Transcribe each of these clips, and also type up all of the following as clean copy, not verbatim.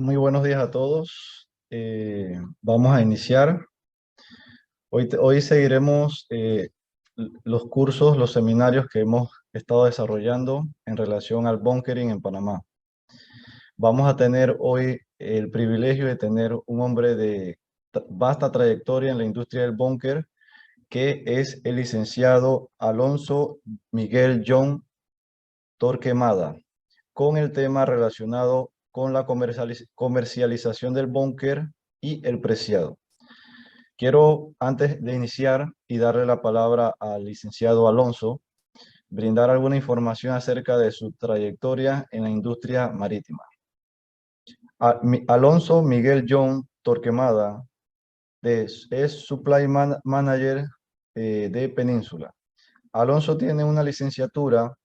Muy buenos días a todos. Vamos a iniciar. Hoy seguiremos los cursos, los seminarios que hemos estado desarrollando en relación al bunkering en Panamá. Vamos a tener hoy el privilegio de tener un hombre de vasta trayectoria en la industria del búnker, que es el licenciado Alonso Miguel John Torquemada, con el tema relacionado con la comercialización del búnker y el preciado. Quiero, antes de iniciar y darle la palabra al licenciado Alonso, brindar alguna información acerca de su trayectoria en la industria marítima. Alonso Miguel John Torquemada es Supply Manager de Península. Alonso tiene una licenciatura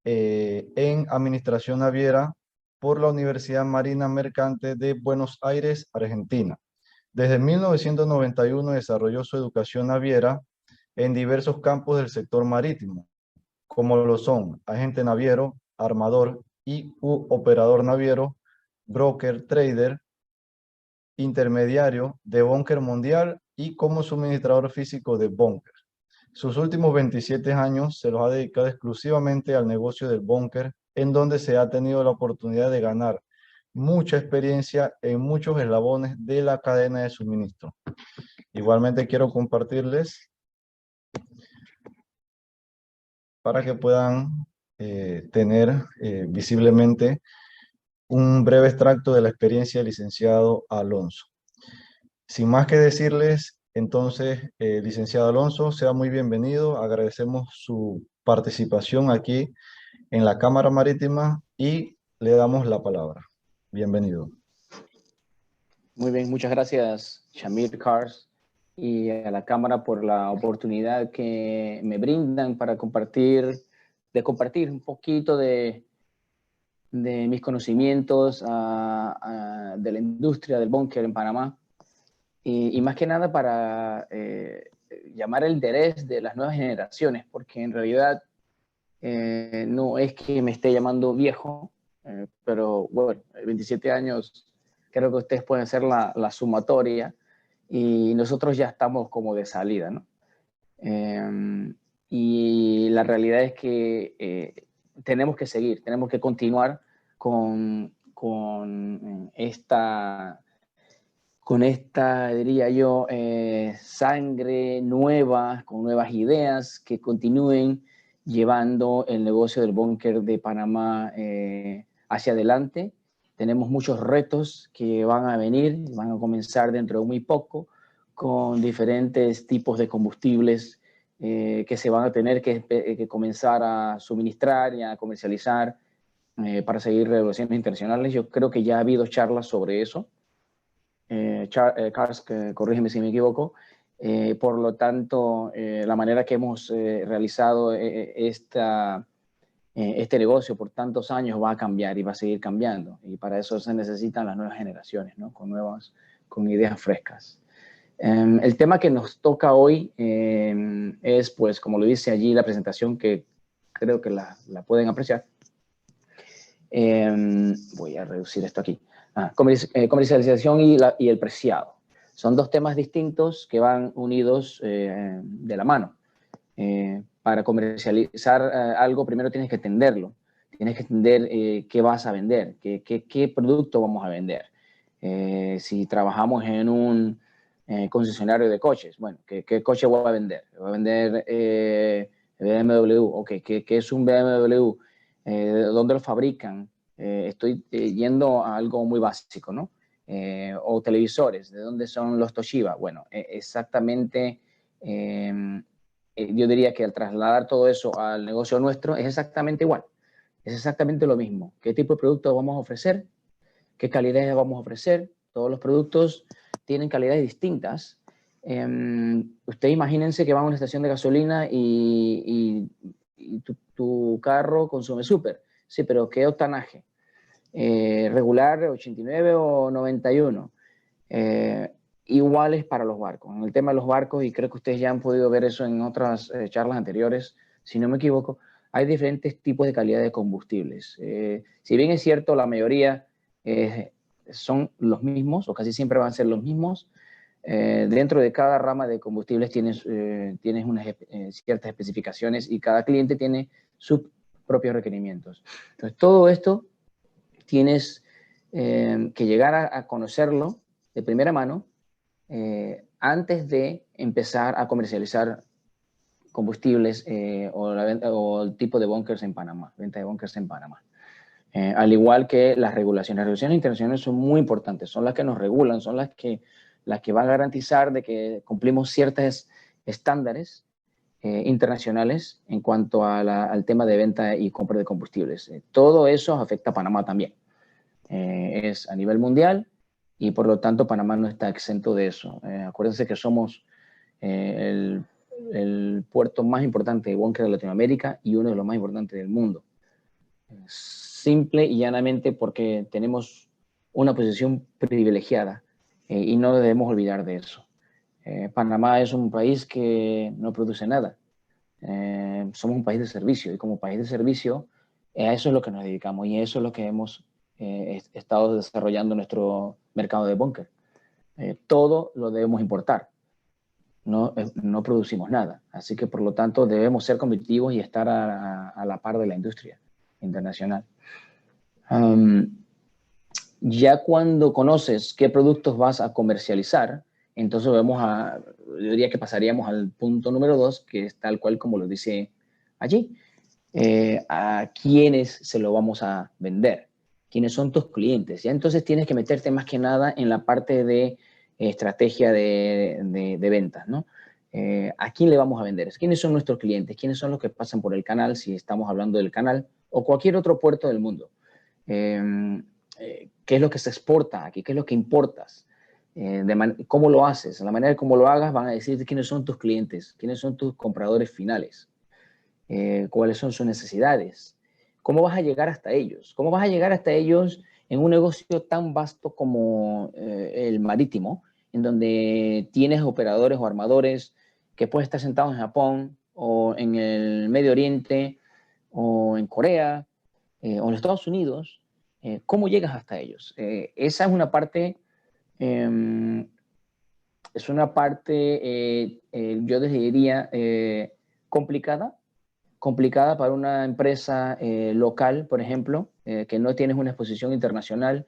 en Administración Naviera por la Universidad Marina Mercante de Buenos Aires, Argentina. Desde 1991 desarrolló su educación naviera en diversos campos del sector marítimo, como lo son agente naviero, armador y operador naviero, broker, trader, intermediario de búnker mundial y como suministrador físico de búnker. Sus últimos 27 años se los ha dedicado exclusivamente al negocio del búnker, en donde se ha tenido la oportunidad de ganar mucha experiencia en muchos eslabones de la cadena de suministro. Igualmente quiero compartirles para que puedan tener visiblemente un breve extracto de la experiencia del licenciado Alonso. Sin más que decirles, entonces, licenciado Alonso, sea muy bienvenido. Agradecemos su participación aquí en la Cámara Marítima y le damos la palabra. Bienvenido. Muy bien, muchas gracias, Shamir Cars, y a la Cámara por la oportunidad que me brindan para compartir un poquito de mis conocimientos de la industria del búnker en Panamá. Y más que nada para llamar el interés de las nuevas generaciones, porque en realidad no es que me esté llamando viejo, pero bueno, 27 años, creo que ustedes pueden hacer la sumatoria y nosotros ya estamos como de salida, ¿no? Y la realidad es que tenemos que seguir, tenemos que continuar con esta, diría yo, sangre nueva, con nuevas ideas que continúen llevando el negocio del búnker de Panamá hacia adelante. Tenemos muchos retos que van a venir, van a comenzar dentro de muy poco, con diferentes tipos de combustibles que se van a tener que comenzar a suministrar y a comercializar para seguir regulaciones internacionales. Yo creo que ya ha habido charlas sobre eso. Cars, corrígeme si me equivoco. Por lo tanto, la manera que hemos realizado este negocio por tantos años va a cambiar y va a seguir cambiando. Y para eso se necesitan las nuevas generaciones, ¿no? Con ideas frescas. El tema que nos toca hoy es, pues, como lo dice allí la presentación, que creo que la pueden apreciar. Voy a reducir esto aquí. Comercialización y el preciado. Son dos temas distintos que van unidos de la mano. Para comercializar algo, primero tienes que entenderlo. Tienes que entender qué vas a vender, qué producto vamos a vender. Si trabajamos en un concesionario de coches, bueno, ¿qué coche voy a vender? Voy a vender BMW. Ok, ¿qué es un BMW? ¿Dónde lo fabrican? Estoy yendo a algo muy básico, ¿no? O televisores, ¿de dónde son los Toshiba? Bueno, exactamente, yo diría que al trasladar todo eso al negocio nuestro es exactamente igual, es exactamente lo mismo. ¿Qué tipo de productos vamos a ofrecer? ¿Qué calidades vamos a ofrecer? Todos los productos tienen calidades distintas. Usted imagínense que va a una estación de gasolina y tu carro consume súper. Sí, pero ¿qué octanaje? Regular, 89 o 91. Iguales para los barcos. En el tema de los barcos, y creo que ustedes ya han podido ver eso en otras charlas anteriores, si no me equivoco, hay diferentes tipos de calidad de combustibles. Si bien es cierto, la mayoría son los mismos, o casi siempre van a ser los mismos. Dentro de cada rama de combustibles tienes unas ciertas especificaciones y cada cliente tiene sus propios requerimientos. Entonces, todo esto tienes que llegar a conocerlo de primera mano antes de empezar a comercializar combustibles o el tipo de bunkers en Panamá, venta de bunkers en Panamá. Al igual que las regulaciones internacionales son muy importantes, son las que nos regulan, son las que van a garantizar de que cumplimos ciertos estándares internacionales en cuanto al tema de venta y compra de combustibles. Todo eso afecta a Panamá también. Es a nivel mundial y por lo tanto Panamá no está exento de eso. Acuérdense que somos el puerto más importante de búnker de Latinoamérica y uno de los más importantes del mundo. Simple y llanamente porque tenemos una posición privilegiada y no debemos olvidar de eso. Panamá es un país que no produce nada. Somos un país de servicio y como país de servicio a eso es lo que nos dedicamos y eso es lo que hemos estado desarrollando nuestro mercado de búnker. Todo lo debemos importar. No producimos nada. Así que, por lo tanto, debemos ser competitivos y estar a la par de la industria internacional. Ya cuando conoces qué productos vas a comercializar, entonces yo diría que pasaríamos al punto número 2, que es tal cual como lo dice allí. ¿A quiénes se lo vamos a vender? ¿Quiénes son tus clientes? Ya entonces tienes que meterte más que nada en la parte de estrategia de ventas, ¿no? ¿A quién le vamos a vender? ¿Quiénes son nuestros clientes? ¿Quiénes son los que pasan por el canal, si estamos hablando del canal, o cualquier otro puerto del mundo? ¿Qué es lo que se exporta aquí? ¿Qué es lo que importas? ¿Cómo lo haces? La manera de cómo lo hagas van a decir quiénes son tus clientes, quiénes son tus compradores finales, cuáles son sus necesidades, cómo vas a llegar hasta ellos, cómo vas a llegar hasta ellos en un negocio tan vasto como el marítimo, en donde tienes operadores o armadores que pueden estar sentados en Japón o en el Medio Oriente o en Corea o en Estados Unidos. ¿Cómo llegas hasta ellos? Esa es una parte, yo diría, complicada para una empresa local, por ejemplo, que no tienes una exposición internacional.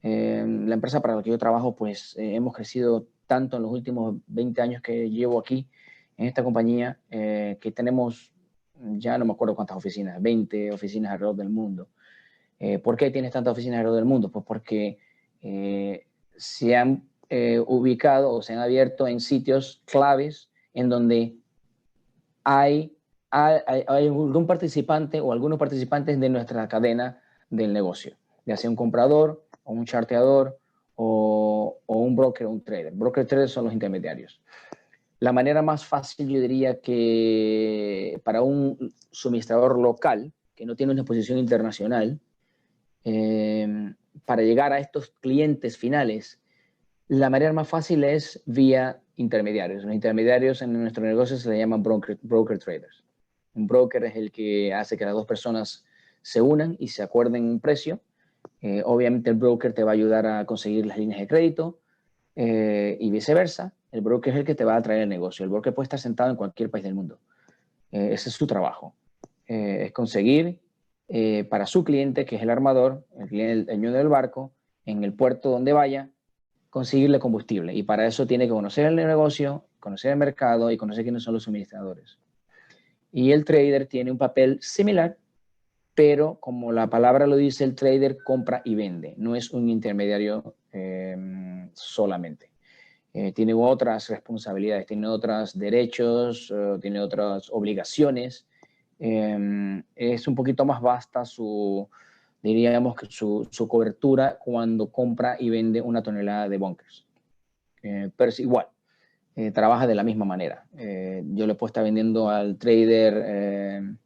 La empresa para la que yo trabajo, pues hemos crecido tanto en los últimos 20 años que llevo aquí en esta compañía, que tenemos, ya no me acuerdo cuántas oficinas, 20 oficinas alrededor del mundo. ¿Por qué tienes tantas oficinas alrededor del mundo? Pues porque se han ubicado o se han abierto en sitios claves en donde hay algún participante o algunos participantes de nuestra cadena del negocio, ya sea un comprador o un charteador o un broker o un trader. Broker y trader son los intermediarios. La manera más fácil, yo diría que para un suministrador local que no tiene una exposición internacional, para llegar a estos clientes finales, la manera más fácil es vía intermediarios. Los intermediarios en nuestro negocio se le llaman broker traders. Un broker es el que hace que las dos personas se unan y se acuerden un precio. Obviamente el broker te va a ayudar a conseguir las líneas de crédito y viceversa. El broker es el que te va a traer el negocio. El broker puede estar sentado en cualquier país del mundo. Ese es su trabajo. Es conseguir para su cliente, que es el armador, el dueño del barco, en el puerto donde vaya, conseguirle combustible. Y para eso tiene que conocer el negocio, conocer el mercado y conocer quiénes son los suministradores. Y el trader tiene un papel similar, pero como la palabra lo dice, el trader compra y vende. No es un intermediario solamente. Tiene otras responsabilidades, tiene otros derechos, tiene otras obligaciones. Es un poquito más vasta diríamos que su cobertura cuando compra y vende una tonelada de bunkers. Pero es igual, trabaja de la misma manera. Yo le puedo estar vendiendo al trader,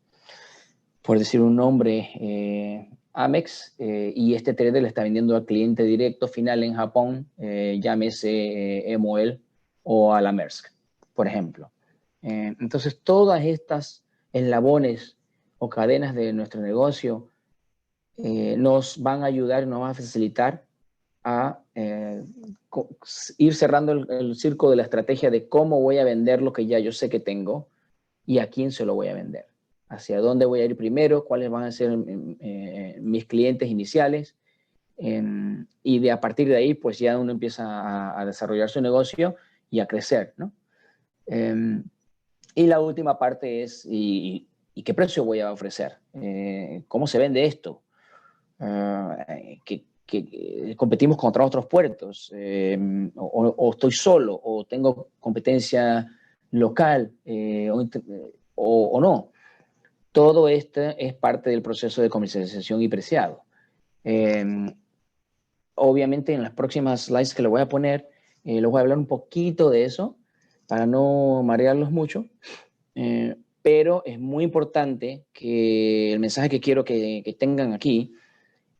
por decir un nombre, Amex, y este trader le está vendiendo al cliente directo final en Japón, llámese MOL o a la Maersk, por ejemplo. Entonces, todas estas eslabones o cadenas de nuestro negocio nos van a ayudar, nos van a facilitar a ir cerrando el círculo de la estrategia de cómo voy a vender lo que ya yo sé que tengo y a quién se lo voy a vender. Hacia dónde voy a ir primero, cuáles van a ser mis clientes iniciales. Y a partir de ahí, pues ya uno empieza a desarrollar su negocio y a crecer, ¿no? Y la última parte es, ¿y qué precio voy a ofrecer? ¿Cómo se vende esto? Competimos contra otros puertos, o estoy solo, o tengo competencia local, o no. Todo esto es parte del proceso de comercialización y preciado. Obviamente en las próximas slides que les voy a poner, les voy a hablar un poquito de eso para no marearlos mucho, pero es muy importante que el mensaje que quiero que tengan aquí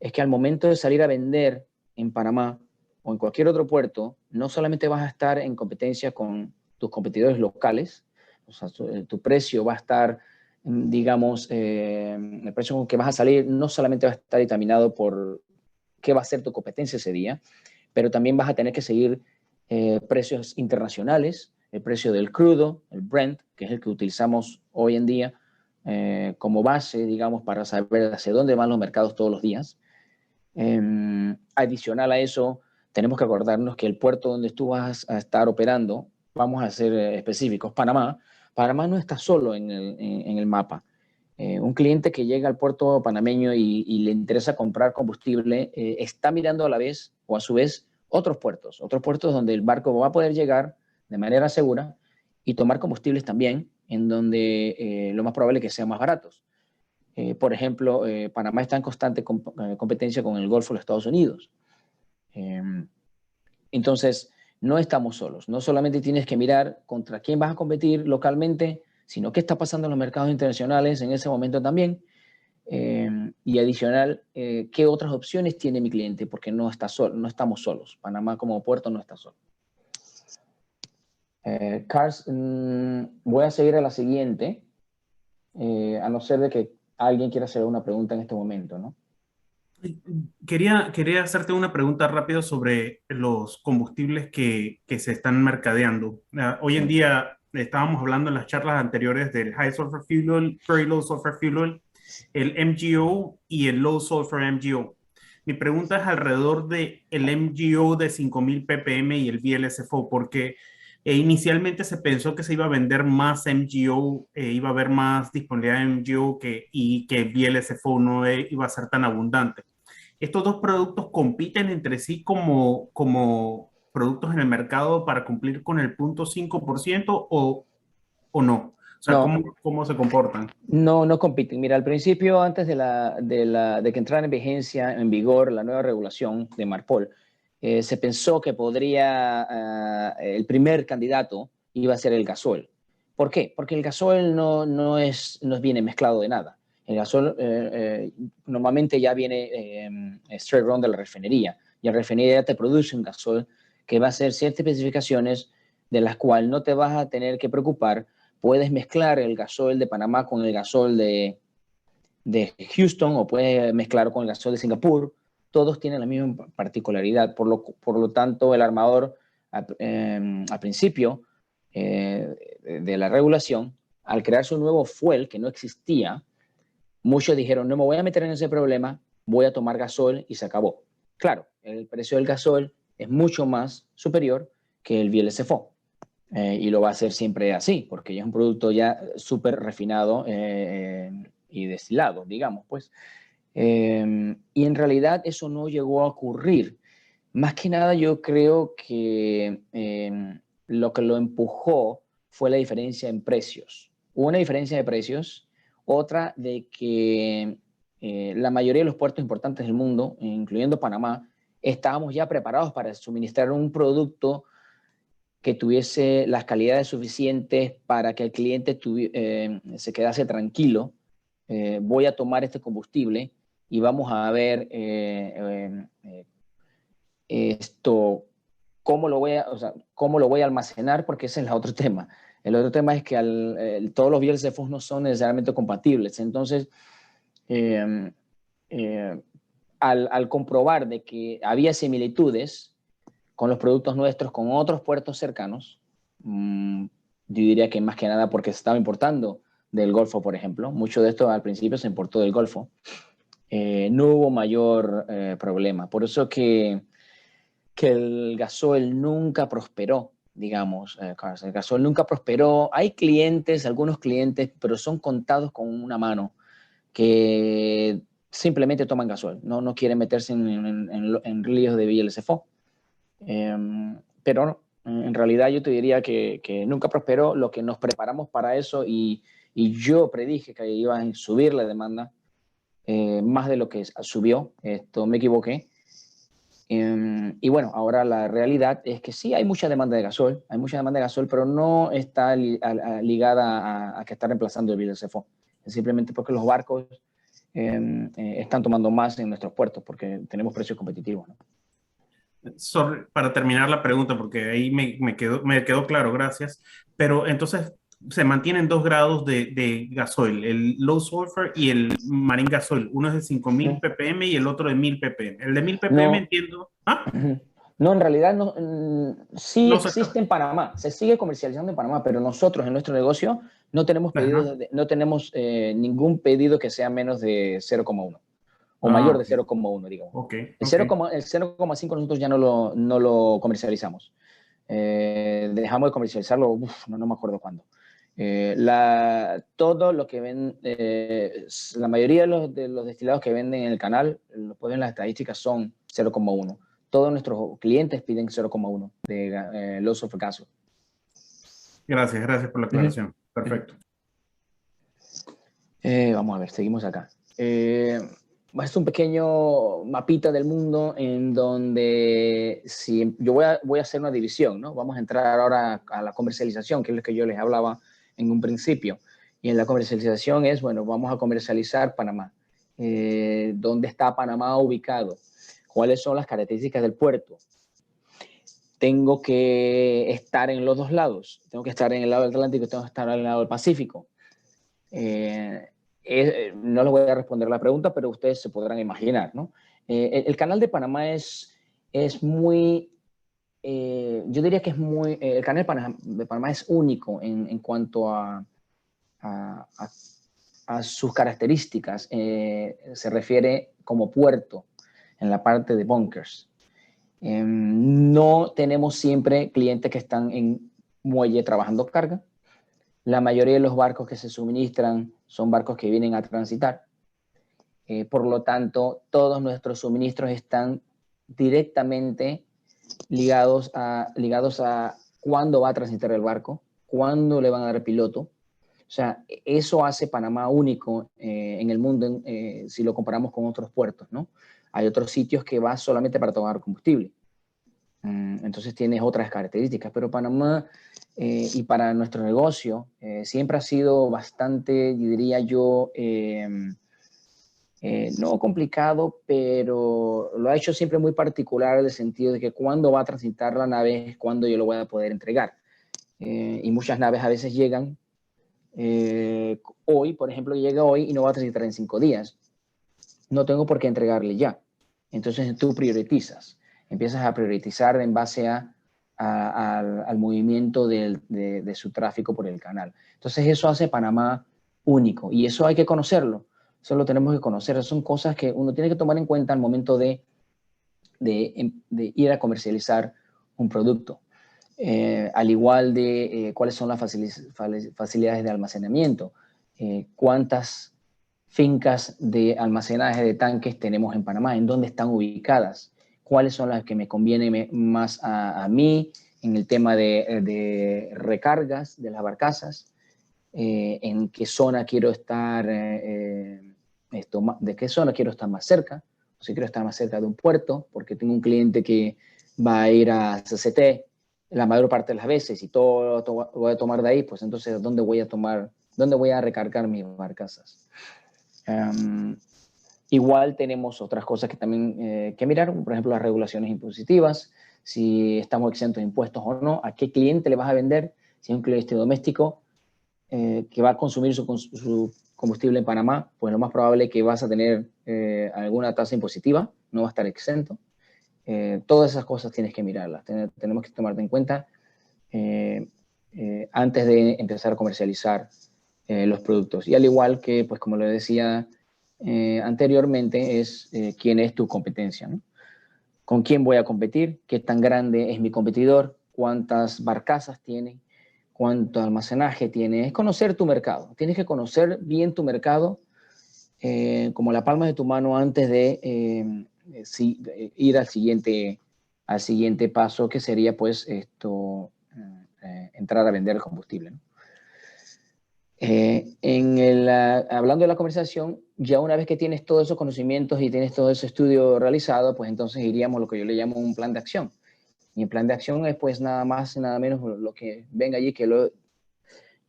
es que al momento de salir a vender en Panamá o en cualquier otro puerto, no solamente vas a estar en competencia con tus competidores locales, o sea, tu precio va a estar, digamos, el precio con que vas a salir no solamente va a estar determinado por qué va a ser tu competencia ese día, pero también vas a tener que seguir precios internacionales, el precio del crudo, el Brent, que es el que utilizamos hoy en día como base, digamos, para saber hacia dónde van los mercados todos los días. Adicional a eso, tenemos que acordarnos que el puerto donde tú vas a estar operando, vamos a ser específicos, Panamá no está solo en el mapa. Un cliente que llega al puerto panameño y le interesa comprar combustible, está mirando a la vez o a su vez otros puertos donde el barco va a poder llegar de manera segura y tomar combustibles también, en donde lo más probable es que sean más baratos. Por ejemplo, Panamá está en constante competencia con el Golfo de los Estados Unidos. Entonces, no estamos solos. No solamente tienes que mirar contra quién vas a competir localmente, sino qué está pasando en los mercados internacionales en ese momento también. Y adicional, qué otras opciones tiene mi cliente, porque no estamos solos. Panamá como puerto no está solo. Cars, voy a seguir a la siguiente, a no ser de que alguien quiera hacer una pregunta en este momento, ¿no? Quería hacerte una pregunta rápida sobre los combustibles que se están mercadeando. Hoy en día estábamos hablando en las charlas anteriores del High Sulfur Fuel Oil, Very Low Sulfur Fuel Oil, el MGO y el Low Sulfur MGO. Mi pregunta es alrededor del MGO de 5000 ppm y el VLSFO, porque inicialmente se pensó que se iba a vender más MGO, iba a haber más disponibilidad de MGO y que el VLSFO no iba a ser tan abundante. ¿Estos dos productos compiten entre sí como productos en el mercado para cumplir con el 0.5% o no? O sea, No, ¿cómo se comportan? no compiten. Mira, al principio, antes de que entrara en vigencia, en vigor, la nueva regulación de Marpol, se pensó que el primer candidato iba a ser el gasoil. ¿Por qué? Porque el gasoil no viene mezclado de nada. El gasoil normalmente ya viene straight run de la refinería, y la refinería te produce un gasoil que va a hacer ciertas especificaciones de las cuales no te vas a tener que preocupar. Puedes mezclar el gasoil de Panamá con el gasoil de Houston, o puedes mezclar con el gasoil de Singapur. Todos tienen la misma particularidad. Por lo tanto, el armador al principio de la regulación, al crear su nuevo fuel que no existía, muchos dijeron, no me voy a meter en ese problema, voy a tomar gasoil y se acabó. Claro, el precio del gasoil es mucho más superior que el VLSFO. Y lo va a hacer siempre así, porque ya es un producto ya súper refinado y destilado, digamos, pues. Y en realidad eso no llegó a ocurrir. Más que nada yo creo que lo que lo empujó fue la diferencia en precios. Hubo una diferencia de precios, otra de que la mayoría de los puertos importantes del mundo, incluyendo Panamá, estábamos ya preparados para suministrar un producto que tuviese las calidades suficientes para que el cliente se quedase tranquilo. Voy a tomar este combustible y vamos a ver cómo cómo lo voy a almacenar, porque ese es el otro tema. El otro tema es que todos los VLSFOs no son necesariamente compatibles. Entonces, al comprobar de que había similitudes con los productos nuestros, con otros puertos cercanos, yo diría que más que nada porque se estaba importando del Golfo, por ejemplo. Mucho de esto al principio se importó del Golfo. No hubo mayor problema. Por eso que el gasoil nunca prosperó, digamos, Carlos. El gasoil nunca prosperó. Hay clientes, algunos clientes, pero son contados con una mano, que simplemente toman gasoil. No quieren meterse en líos de VLSFO. Pero en realidad yo te diría que nunca prosperó. Lo que nos preparamos para eso y yo predije que iba a subir la demanda más de lo que subió. Esto me equivoqué. Y bueno, ahora la realidad es que sí hay mucha demanda de gasoil, pero no está ligada a que está reemplazando el VLSFO. Es simplemente porque los barcos están tomando más en nuestros puertos porque tenemos precios competitivos, ¿no? Sorry, para terminar la pregunta, porque ahí me quedó claro, gracias. Pero entonces se mantienen 2 grados de gasoil, el low sulfur y el marine gasoil. Uno es de 5000 ppm y el otro de 1000 ppm. El de 1000 ppm No, entiendo. ¿Ah? no, en realidad no, sí No existe en Panamá, se sigue comercializando en Panamá, pero nosotros en nuestro negocio no tenemos Ajá. no tenemos ningún pedido que sea menos de 0,1 o Ah, mayor de ok, 0,1, digamos. ok, El ok. 0,5 nosotros ya no lo comercializamos. Dejamos de comercializarlo, no me acuerdo cuándo. Todo lo que ven, la mayoría de los destilados que venden en el canal, lo pueden las estadísticas, son 0,1. Todos nuestros clientes piden 0,1 de low sulfur gasoil. Gracias por la aclaración. Perfecto. Vamos a ver, seguimos acá. Es un pequeño mapita del mundo en donde si yo voy a hacer una división, ¿no? Vamos a entrar ahora a la comercialización, que es lo que yo les hablaba en un principio. Y en la comercialización es, bueno, vamos a comercializar Panamá. ¿Dónde está Panamá ubicado? ¿Cuáles son las características del puerto? Tengo que estar en los dos lados. Tengo que estar en el lado del Atlántico, tengo que estar en el lado del Pacífico. No les voy a responder la pregunta, pero ustedes se podrán imaginar, ¿no? El canal de Panamá es muy, yo diría que es muy, el canal de Panamá es único en cuanto a sus características. Se refiere como puerto en la parte de bunkers. No tenemos siempre clientes que están en muelle trabajando carga. La mayoría de los barcos que se suministran son barcos que vienen a transitar. Por lo tanto, todos nuestros suministros están directamente ligados a cuándo va a transitar el barco, cuándo le van a dar piloto. O sea, eso hace Panamá único en el mundo si lo comparamos con otros puertos, ¿no? Hay otros sitios que va solamente para tomar combustible. Entonces tienes otras características, pero Panamá y para nuestro negocio siempre ha sido bastante, diría yo, no complicado, pero lo ha hecho siempre muy particular en el sentido de que cuando va a transitar la nave es cuando yo lo voy a poder entregar. Y muchas naves a veces llegan hoy, por ejemplo, llega hoy y no va a transitar en 5 días. No tengo por qué entregarle ya. Entonces tú priorizas. Empiezas a priorizar en base al movimiento de su tráfico por el canal. Entonces eso hace Panamá único y eso hay que conocerlo. Eso lo tenemos que conocer. Son cosas que uno tiene que tomar en cuenta al momento de ir a comercializar un producto. Al igual de cuáles son las facilidades de almacenamiento, cuántas fincas de almacenaje de tanques tenemos en Panamá, en dónde están ubicadas, cuáles son las que me convienen más a mí en el tema de recargas de las barcazas, en qué zona quiero estar, de qué zona quiero estar más cerca, o si quiero estar más cerca de un puerto, porque tengo un cliente que va a ir a CCT la mayor parte de las veces y todo lo voy a tomar de ahí, pues entonces, ¿dónde voy a recargar mis barcazas? Igual tenemos otras cosas que también que mirar, por ejemplo, las regulaciones impositivas, si estamos exentos de impuestos o no, a qué cliente le vas a vender, si es un cliente doméstico, que va a consumir su combustible en Panamá, pues lo más probable es que vas a tener alguna tasa impositiva, no va a estar exento. Todas esas cosas tienes que mirarlas, tenemos que tomarte en cuenta antes de empezar a comercializar los productos. Y al igual que, pues como le decía anteriormente, es quién es tu competencia, ¿no? ¿Con quién voy a competir? ¿Qué tan grande es mi competidor? ¿Cuántas barcazas tiene? ¿Cuánto almacenaje tiene? Es conocer tu mercado. Tienes que conocer bien tu mercado como la palma de tu mano antes de ir al siguiente paso, que sería pues entrar a vender el combustible, ¿no? Hablando de la conversación, ya una vez que tienes todos esos conocimientos y tienes todo ese estudio realizado, pues entonces iríamos a lo que yo le llamo un plan de acción. Y el plan de acción es pues nada más y nada menos lo que venga allí,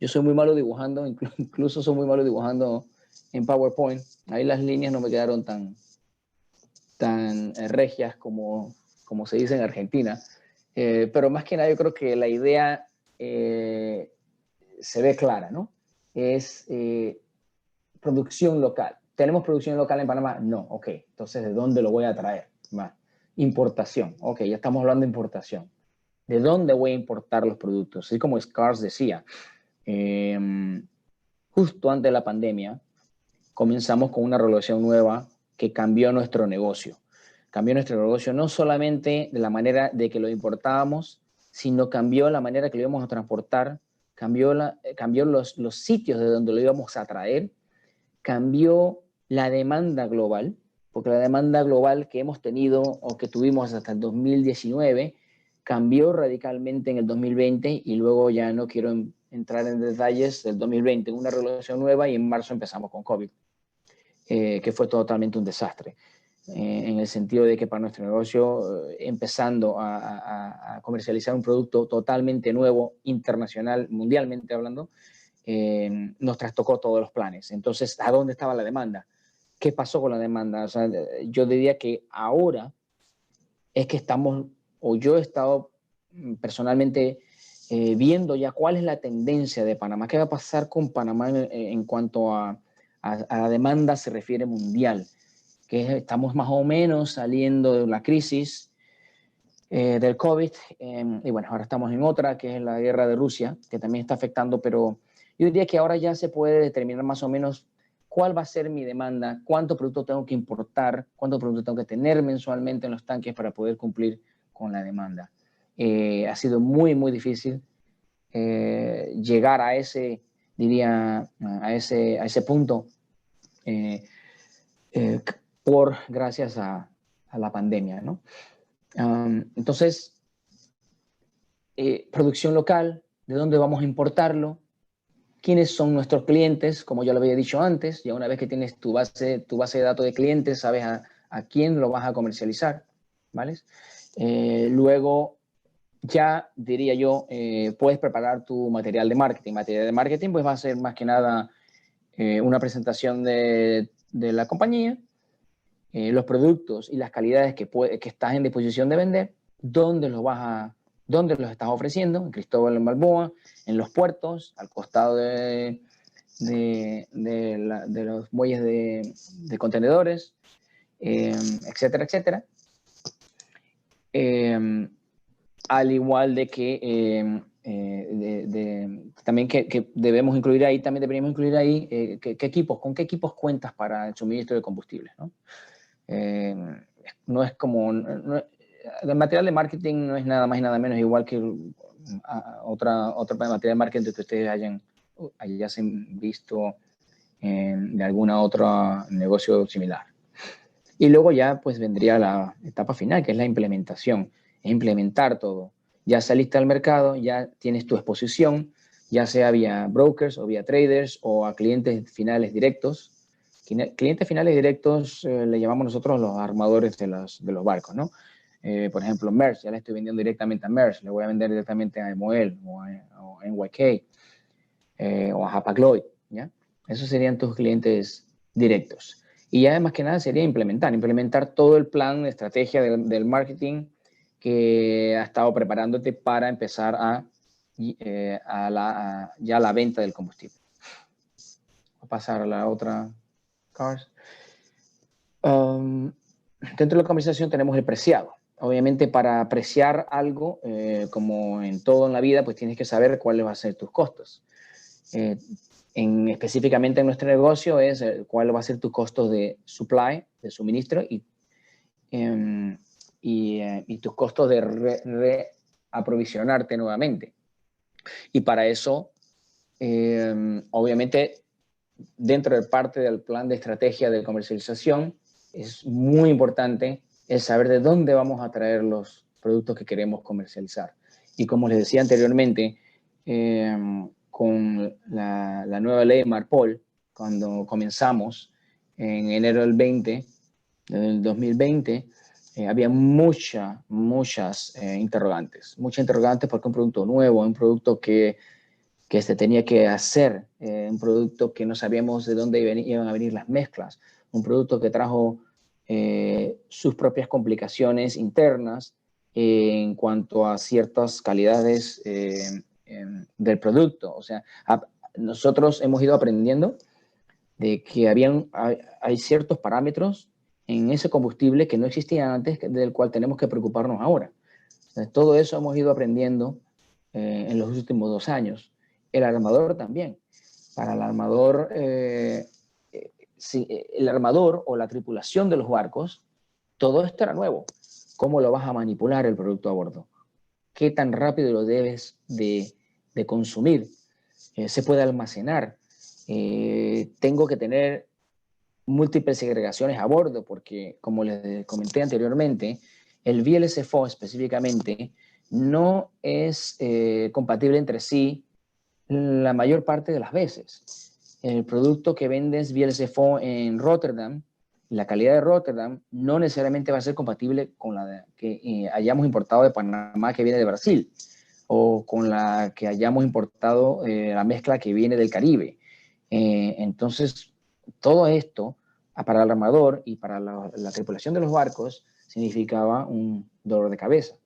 yo soy muy malo dibujando, incluso soy muy malo dibujando en PowerPoint. Ahí las líneas no me quedaron tan regias como se dice en Argentina. Pero más que nada yo creo que la idea se ve clara, ¿no? Es producción local. ¿Tenemos producción local en Panamá? No, ok. Entonces, ¿de dónde lo voy a traer? Más. Importación. Ok, ya estamos hablando de importación. ¿De dónde voy a importar los productos? Así como Scars decía, justo antes de la pandemia, comenzamos con una regulación nueva que cambió nuestro negocio. Cambió nuestro negocio no solamente de la manera de que lo importábamos, sino cambió la manera que lo íbamos a transportar, cambió los sitios de donde lo íbamos a traer, cambió la demanda global, porque la demanda global que hemos tenido o que tuvimos hasta el 2019 cambió radicalmente en el 2020 y luego ya no quiero entrar en detalles del 2020, una regulación nueva y en marzo empezamos con COVID, que fue totalmente un desastre. En el sentido de que para nuestro negocio, empezando a comercializar un producto totalmente nuevo, internacional, mundialmente hablando, nos trastocó todos los planes. Entonces, ¿a dónde estaba la demanda? ¿Qué pasó con la demanda? O sea, yo diría que ahora es que estamos, o yo he estado personalmente viendo ya cuál es la tendencia de Panamá, qué va a pasar con Panamá en cuanto a la demanda se refiere mundial, que estamos más o menos saliendo de la crisis del COVID, y bueno, ahora estamos en otra, que es la guerra de Rusia, que también está afectando, pero yo diría que ahora ya se puede determinar más o menos cuál va a ser mi demanda, cuánto producto tengo que importar, cuánto producto tengo que tener mensualmente en los tanques para poder cumplir con la demanda. Ha sido muy, muy difícil llegar a ese, diría, a ese punto gracias a la pandemia, ¿no? Entonces, producción local, ¿de dónde vamos a importarlo? ¿Quiénes son nuestros clientes? Como ya lo había dicho antes, ya una vez que tienes tu base de datos de clientes, sabes a quién lo vas a comercializar, ¿vale? Luego, ya diría yo, puedes preparar tu material de marketing. Material de marketing pues va a ser más que nada una presentación de la compañía, los productos y las calidades que estás en disposición de vender, dónde los estás ofreciendo, en Cristóbal en Balboa, en los puertos, al costado de los muelles de contenedores, etcétera, etcétera. Al igual de que también que debemos incluir ahí, también deberíamos incluir ahí con qué equipos cuentas para el suministro de combustibles, ¿no? No es como, el material de marketing no es nada más y nada menos igual que otra material de marketing que ustedes hayan visto de alguna otra negocio similar. Y luego ya pues vendría la etapa final, que es la implementación, es implementar todo. Ya saliste al mercado, ya tienes tu exposición, ya sea vía brokers o vía traders o a clientes finales directos. Clientes finales directos le llamamos nosotros los armadores de los barcos, ¿no? Por ejemplo, Maersk, ya le estoy vendiendo directamente a Maersk, le voy a vender directamente a MOL o NYK o a Hapag-Lloyd, ¿ya? Esos serían tus clientes directos. Y ya más que nada sería implementar todo el plan de estrategia del marketing que ha estado preparándote para empezar a ya a la venta del combustible. Voy a pasar a la otra. Cars. Dentro de la comercialización tenemos el preciado. Obviamente, para apreciar algo, como en todo en la vida, pues tienes que saber cuáles van a ser tus costos. Específicamente en nuestro negocio es cuál va a ser tu costo de supply, de suministro, y tus costos de reaprovisionarte nuevamente. Y para eso, obviamente, dentro de parte del plan de estrategia de comercialización, es muy importante el saber de dónde vamos a traer los productos que queremos comercializar. Y como les decía anteriormente, con la nueva ley Marpol, cuando comenzamos en enero del 2020, había muchas interrogantes. Muchas interrogantes porque un producto nuevo, un producto que se tenía que hacer, un producto que no sabíamos de dónde iban a venir las mezclas, un producto que trajo sus propias complicaciones internas en cuanto a ciertas calidades del producto. O sea, nosotros hemos ido aprendiendo de que hay ciertos parámetros en ese combustible que no existían antes, del cual tenemos que preocuparnos ahora. Entonces, todo eso hemos ido aprendiendo en los últimos 2 años. El armador también. Para el armador, el armador o la tripulación de los barcos, todo esto era nuevo. ¿Cómo lo vas a manipular el producto a bordo? ¿Qué tan rápido lo debes de consumir? ¿Se puede almacenar? Tengo que tener múltiples segregaciones a bordo porque, como les comenté anteriormente, el VLSFO específicamente no es compatible entre sí la mayor parte de las veces. El producto que vendes VLSFO en Rotterdam, la calidad de Rotterdam no necesariamente va a ser compatible con la que hayamos importado de Panamá, que viene de Brasil, o con la que hayamos importado, la mezcla que viene del Caribe. Entonces, todo esto para el armador y para la tripulación de los barcos significaba un dolor de cabeza.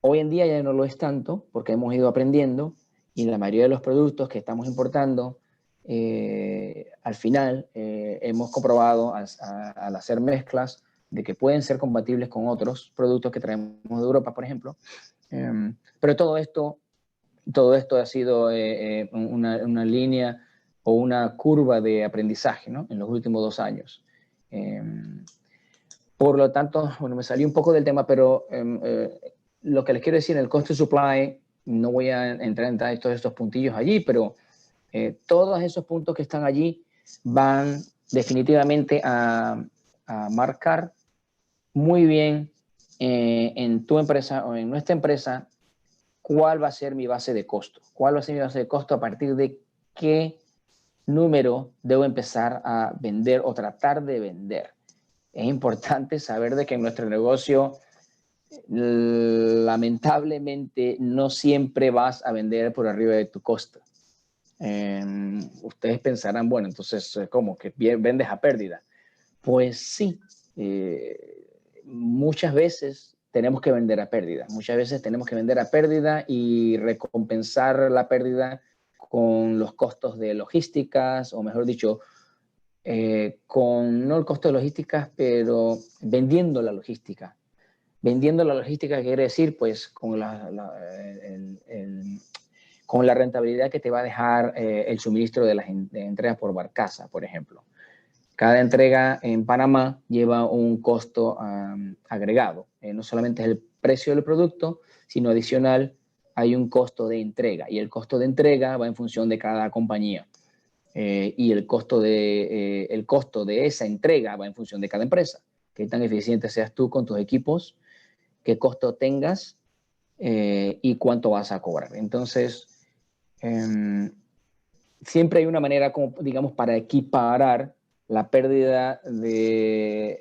Hoy en día ya no lo es tanto porque hemos ido aprendiendo y la mayoría de los productos que estamos importando, al final hemos comprobado al hacer mezclas de que pueden ser compatibles con otros productos que traemos de Europa, por ejemplo. Pero todo esto ha sido una línea o una curva de aprendizaje, ¿no? En los últimos 2 años. Por lo tanto, bueno, me salí un poco del tema, pero lo que les quiero decir, en el cost to supply, no voy a entrar en todos estos puntillos allí, pero todos esos puntos que están allí van definitivamente a marcar muy bien en tu empresa o en nuestra empresa cuál va a ser mi base de costo. ¿Cuál va a ser mi base de costo? A partir de qué número debo empezar a vender o tratar de vender. Es importante saber de que en nuestro negocio, lamentablemente, no siempre vas a vender por arriba de tu costo. Ustedes pensarán, bueno, entonces, ¿cómo? ¿Que vendes a pérdida? Pues sí, muchas veces tenemos que vender a pérdida. Muchas veces tenemos que vender a pérdida y recompensar la pérdida con los costos de logísticas, o mejor dicho, con no el costo de logísticas, pero vendiendo la logística. Vendiendo la logística quiere decir, pues, con la rentabilidad que te va a dejar el suministro de las entregas por barcaza, por ejemplo. Cada entrega en Panamá lleva un costo agregado. No solamente es el precio del producto, sino adicional hay un costo de entrega. Y el costo de entrega va en función de cada compañía. Y el costo de esa entrega va en función de cada empresa. Qué tan eficiente seas tú con tus equipos, qué costo tengas y cuánto vas a cobrar. Entonces, siempre hay una manera, como, digamos, para equiparar la pérdida que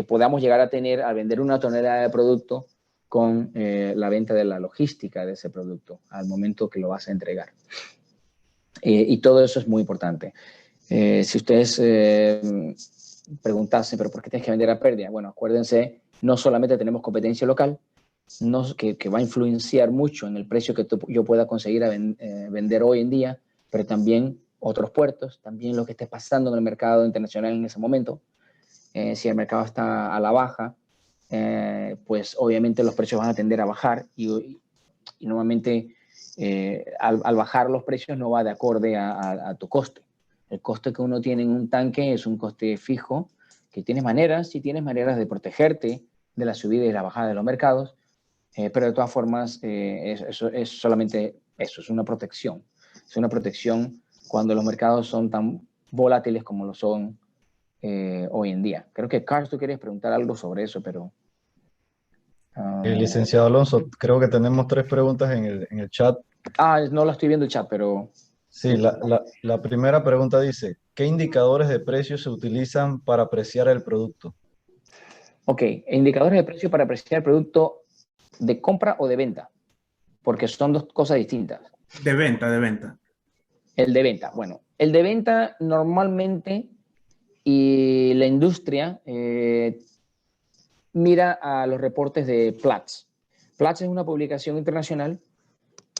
podamos llegar a tener al vender una tonelada de producto con la venta de la logística de ese producto al momento que lo vas a entregar. Y todo eso es muy importante. Si ustedes preguntasen, ¿pero por qué tienes que vender a pérdida? Bueno, acuérdense, no solamente tenemos competencia local, que va a influenciar mucho en el precio que yo pueda conseguir vender hoy en día, pero también otros puertos, también lo que esté pasando en el mercado internacional en ese momento. Si el mercado está a la baja, pues obviamente los precios van a tender a bajar y normalmente al bajar los precios no va de acorde a tu coste. El coste que uno tiene en un tanque es un coste fijo, que tienes maneras de protegerte de la subida y la bajada de los mercados, pero de todas formas eso es solamente eso, es una protección. Es una protección cuando los mercados son tan volátiles como lo son hoy en día. Creo que, Carlos, tú querías preguntar algo sobre eso, pero... Licenciado Alonso, creo que tenemos 3 preguntas en el chat. No la estoy viendo el chat, pero... Sí, la primera pregunta dice, ¿qué indicadores de precios se utilizan para apreciar el producto? Ok, indicadores de precio para apreciar el producto de compra o de venta, porque son dos cosas distintas. De venta, de venta. El de venta, bueno, el de venta normalmente y la industria mira a los reportes de Platts. Platts es una publicación internacional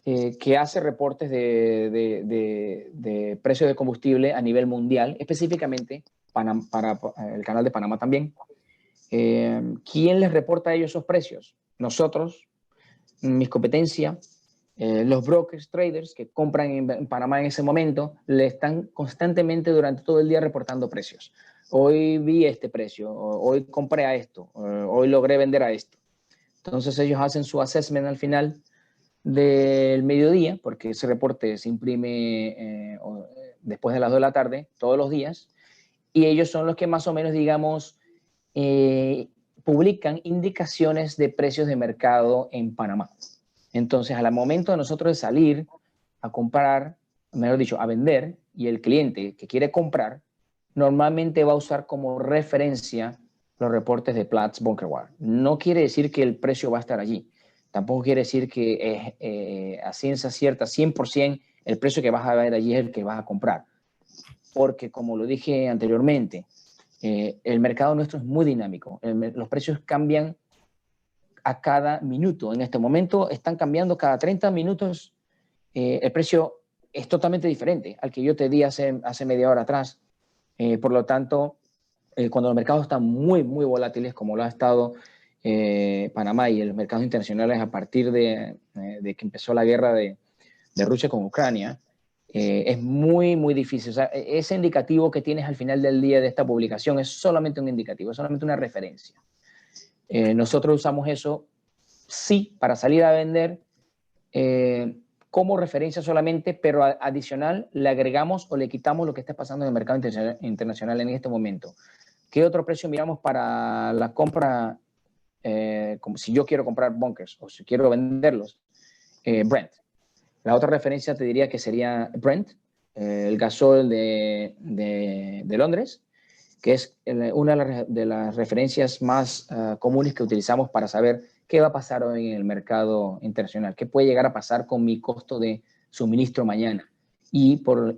que hace reportes de precios de combustible a nivel mundial, específicamente para el canal de Panamá también. ¿Quién les reporta a ellos esos precios? Nosotros, mis competencias, los brokers, traders que compran en Panamá en ese momento, le están constantemente durante todo el día reportando precios. Hoy vi este precio, hoy compré a esto, hoy logré vender a esto. Entonces ellos hacen su assessment al final del mediodía, porque ese reporte se imprime después de las 2 de la tarde, todos los días, y ellos son los que más o menos, digamos, publican indicaciones de precios de mercado en Panamá. Entonces, al momento de nosotros de salir a comprar, mejor dicho, a vender, y el cliente que quiere comprar, normalmente va a usar como referencia los reportes de Platts Bunkerware. No quiere decir que el precio va a estar allí. Tampoco quiere decir que a ciencia cierta, 100%, el precio que vas a ver allí es el que vas a comprar. Porque, como lo dije anteriormente, el mercado nuestro es muy dinámico. Los precios cambian a cada minuto. En este momento están cambiando cada 30 minutos. El precio es totalmente diferente al que yo te di hace media hora atrás. Por lo tanto, cuando los mercados están muy, muy volátiles, como lo ha estado Panamá y los mercados internacionales a partir de que empezó la guerra de Rusia con Ucrania, es muy, muy difícil. O sea, ese indicativo que tienes al final del día de esta publicación es solamente un indicativo, es solamente una referencia. Nosotros usamos eso, sí, para salir a vender como referencia solamente, pero adicional le agregamos o le quitamos lo que está pasando en el mercado internacional en este momento. ¿Qué otro precio miramos para la compra? Como si yo quiero comprar bunkers o si quiero venderlos, Brent. La otra referencia te diría que sería Brent, el gasol de Londres, que es una de las referencias más comunes que utilizamos para saber qué va a pasar hoy en el mercado internacional, qué puede llegar a pasar con mi costo de suministro mañana. Y por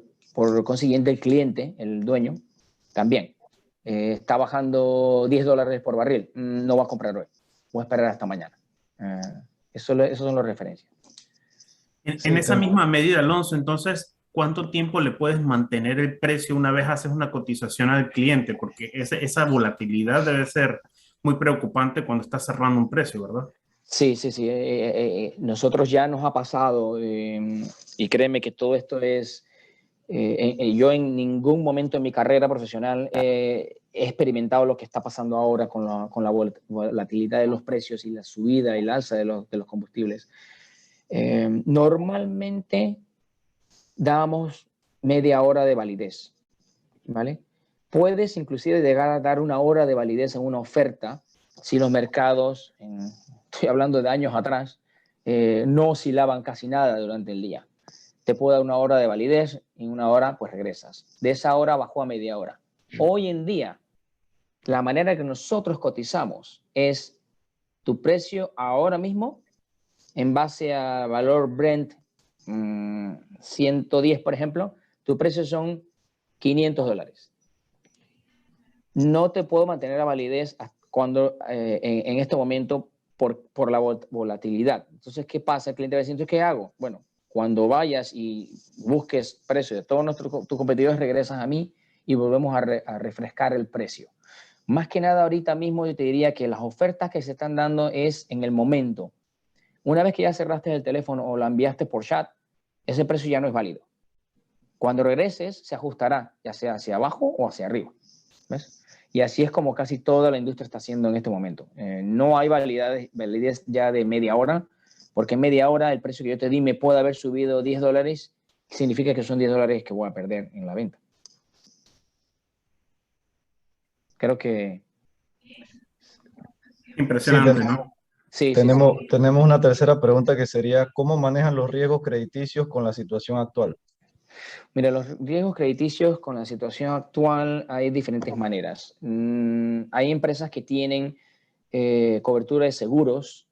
consiguiente el cliente, el dueño, también está bajando $10 por barril, no va a comprar hoy, voy a esperar hasta mañana. Esas son las referencias. En esa misma medida, Alonso, entonces, ¿cuánto tiempo le puedes mantener el precio una vez haces una cotización al cliente? Porque esa volatilidad debe ser muy preocupante cuando estás cerrando un precio, ¿verdad? Sí, sí, sí. Nosotros ya nos ha pasado y créeme que todo esto es... yo en ningún momento en mi carrera profesional he experimentado lo que está pasando ahora con la volatilidad de los precios y la subida y la alza de los combustibles. Normalmente damos media hora de validez, ¿vale? Puedes inclusive llegar a dar una hora de validez en una oferta si los mercados, estoy hablando de años atrás, no oscilaban casi nada durante el día. Te puedo dar una hora de validez y en una hora pues regresas. De esa hora bajó a media hora. Hoy en día, la manera que nosotros cotizamos es tu precio ahora mismo en base a valor Brent 110, por ejemplo, tu precio son $500. No te puedo mantener a validez cuando en este momento por la volatilidad. Entonces, ¿qué pasa? El cliente va diciendo, ¿qué hago? Bueno, cuando vayas y busques precios de todos tus competidores, regresas a mí y volvemos a refrescar el precio. Más que nada, ahorita mismo yo te diría que las ofertas que se están dando es en el momento. Una vez que ya cerraste el teléfono o la enviaste por chat, ese precio ya no es válido. Cuando regreses, se ajustará, ya sea hacia abajo o hacia arriba. ¿Ves? Y así es como casi toda la industria está haciendo en este momento. No hay validez ya de media hora, porque en media hora el precio que yo te di me puede haber subido $10, significa que son $10 que voy a perder en la venta. Creo que... Impresionante, ¿no? Sí, tenemos una tercera pregunta que sería, ¿cómo manejan los riesgos crediticios con la situación actual? Mira, los riesgos crediticios con la situación actual hay diferentes maneras. Hay empresas que tienen cobertura de seguros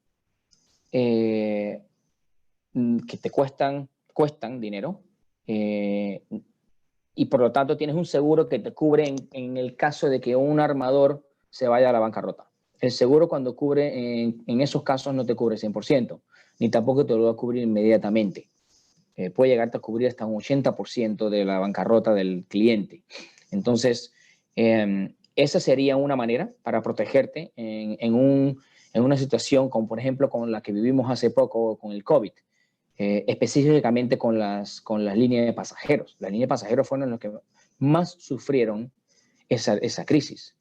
que te cuestan dinero y por lo tanto tienes un seguro que te cubre en el caso de que un armador se vaya a la bancarrota. El seguro cuando cubre en esos casos no te cubre 100%, ni tampoco te lo va a cubrir inmediatamente. Puede llegarte a cubrir hasta un 80% de la bancarrota del cliente. Entonces, esa sería una manera para protegerte en una situación como, por ejemplo, con la que vivimos hace poco con el COVID, específicamente con las líneas de pasajeros. Las líneas de pasajeros fueron los que más sufrieron esa crisis.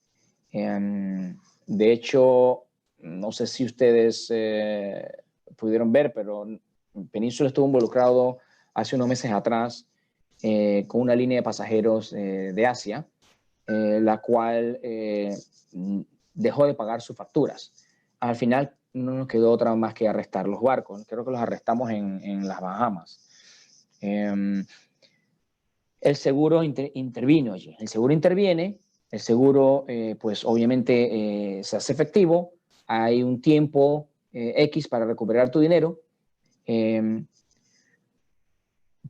De hecho, no sé si ustedes pudieron ver, pero Península estuvo involucrado hace unos meses atrás con una línea de pasajeros de Asia, la cual dejó de pagar sus facturas. Al final no nos quedó otra más que arrestar los barcos. Creo que los arrestamos en las Bahamas. El seguro intervino allí. El seguro interviene, el seguro pues obviamente se hace efectivo, hay un tiempo X para recuperar tu dinero,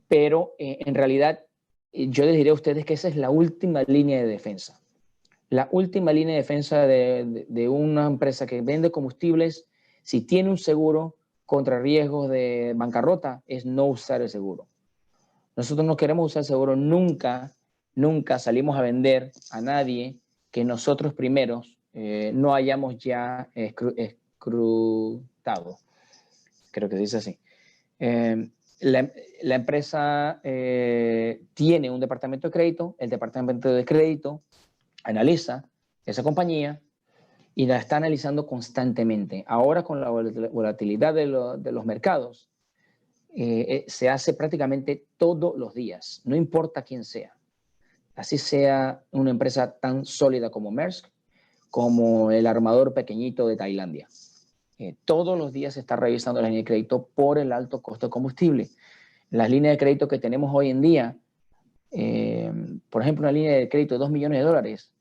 pero en realidad yo les diré a ustedes que esa es la última línea de defensa. La última línea de defensa de una empresa que vende combustibles, si tiene un seguro contra riesgos de bancarrota, es no usar el seguro. Nosotros no queremos usar el seguro nunca, nunca salimos a vender a nadie que nosotros primeros no hayamos ya escrutado. Creo que se dice así. La empresa tiene un departamento de crédito, el departamento de crédito analiza esa compañía y la está analizando constantemente. Ahora con la volatilidad de los mercados, se hace prácticamente todos los días, no importa quién sea. Así sea una empresa tan sólida como Maersk, como el armador pequeñito de Tailandia. Todos los días se está revisando la línea de crédito por el alto costo de combustible. Las líneas de crédito que tenemos hoy en día, por ejemplo, una línea de crédito de $2 millones,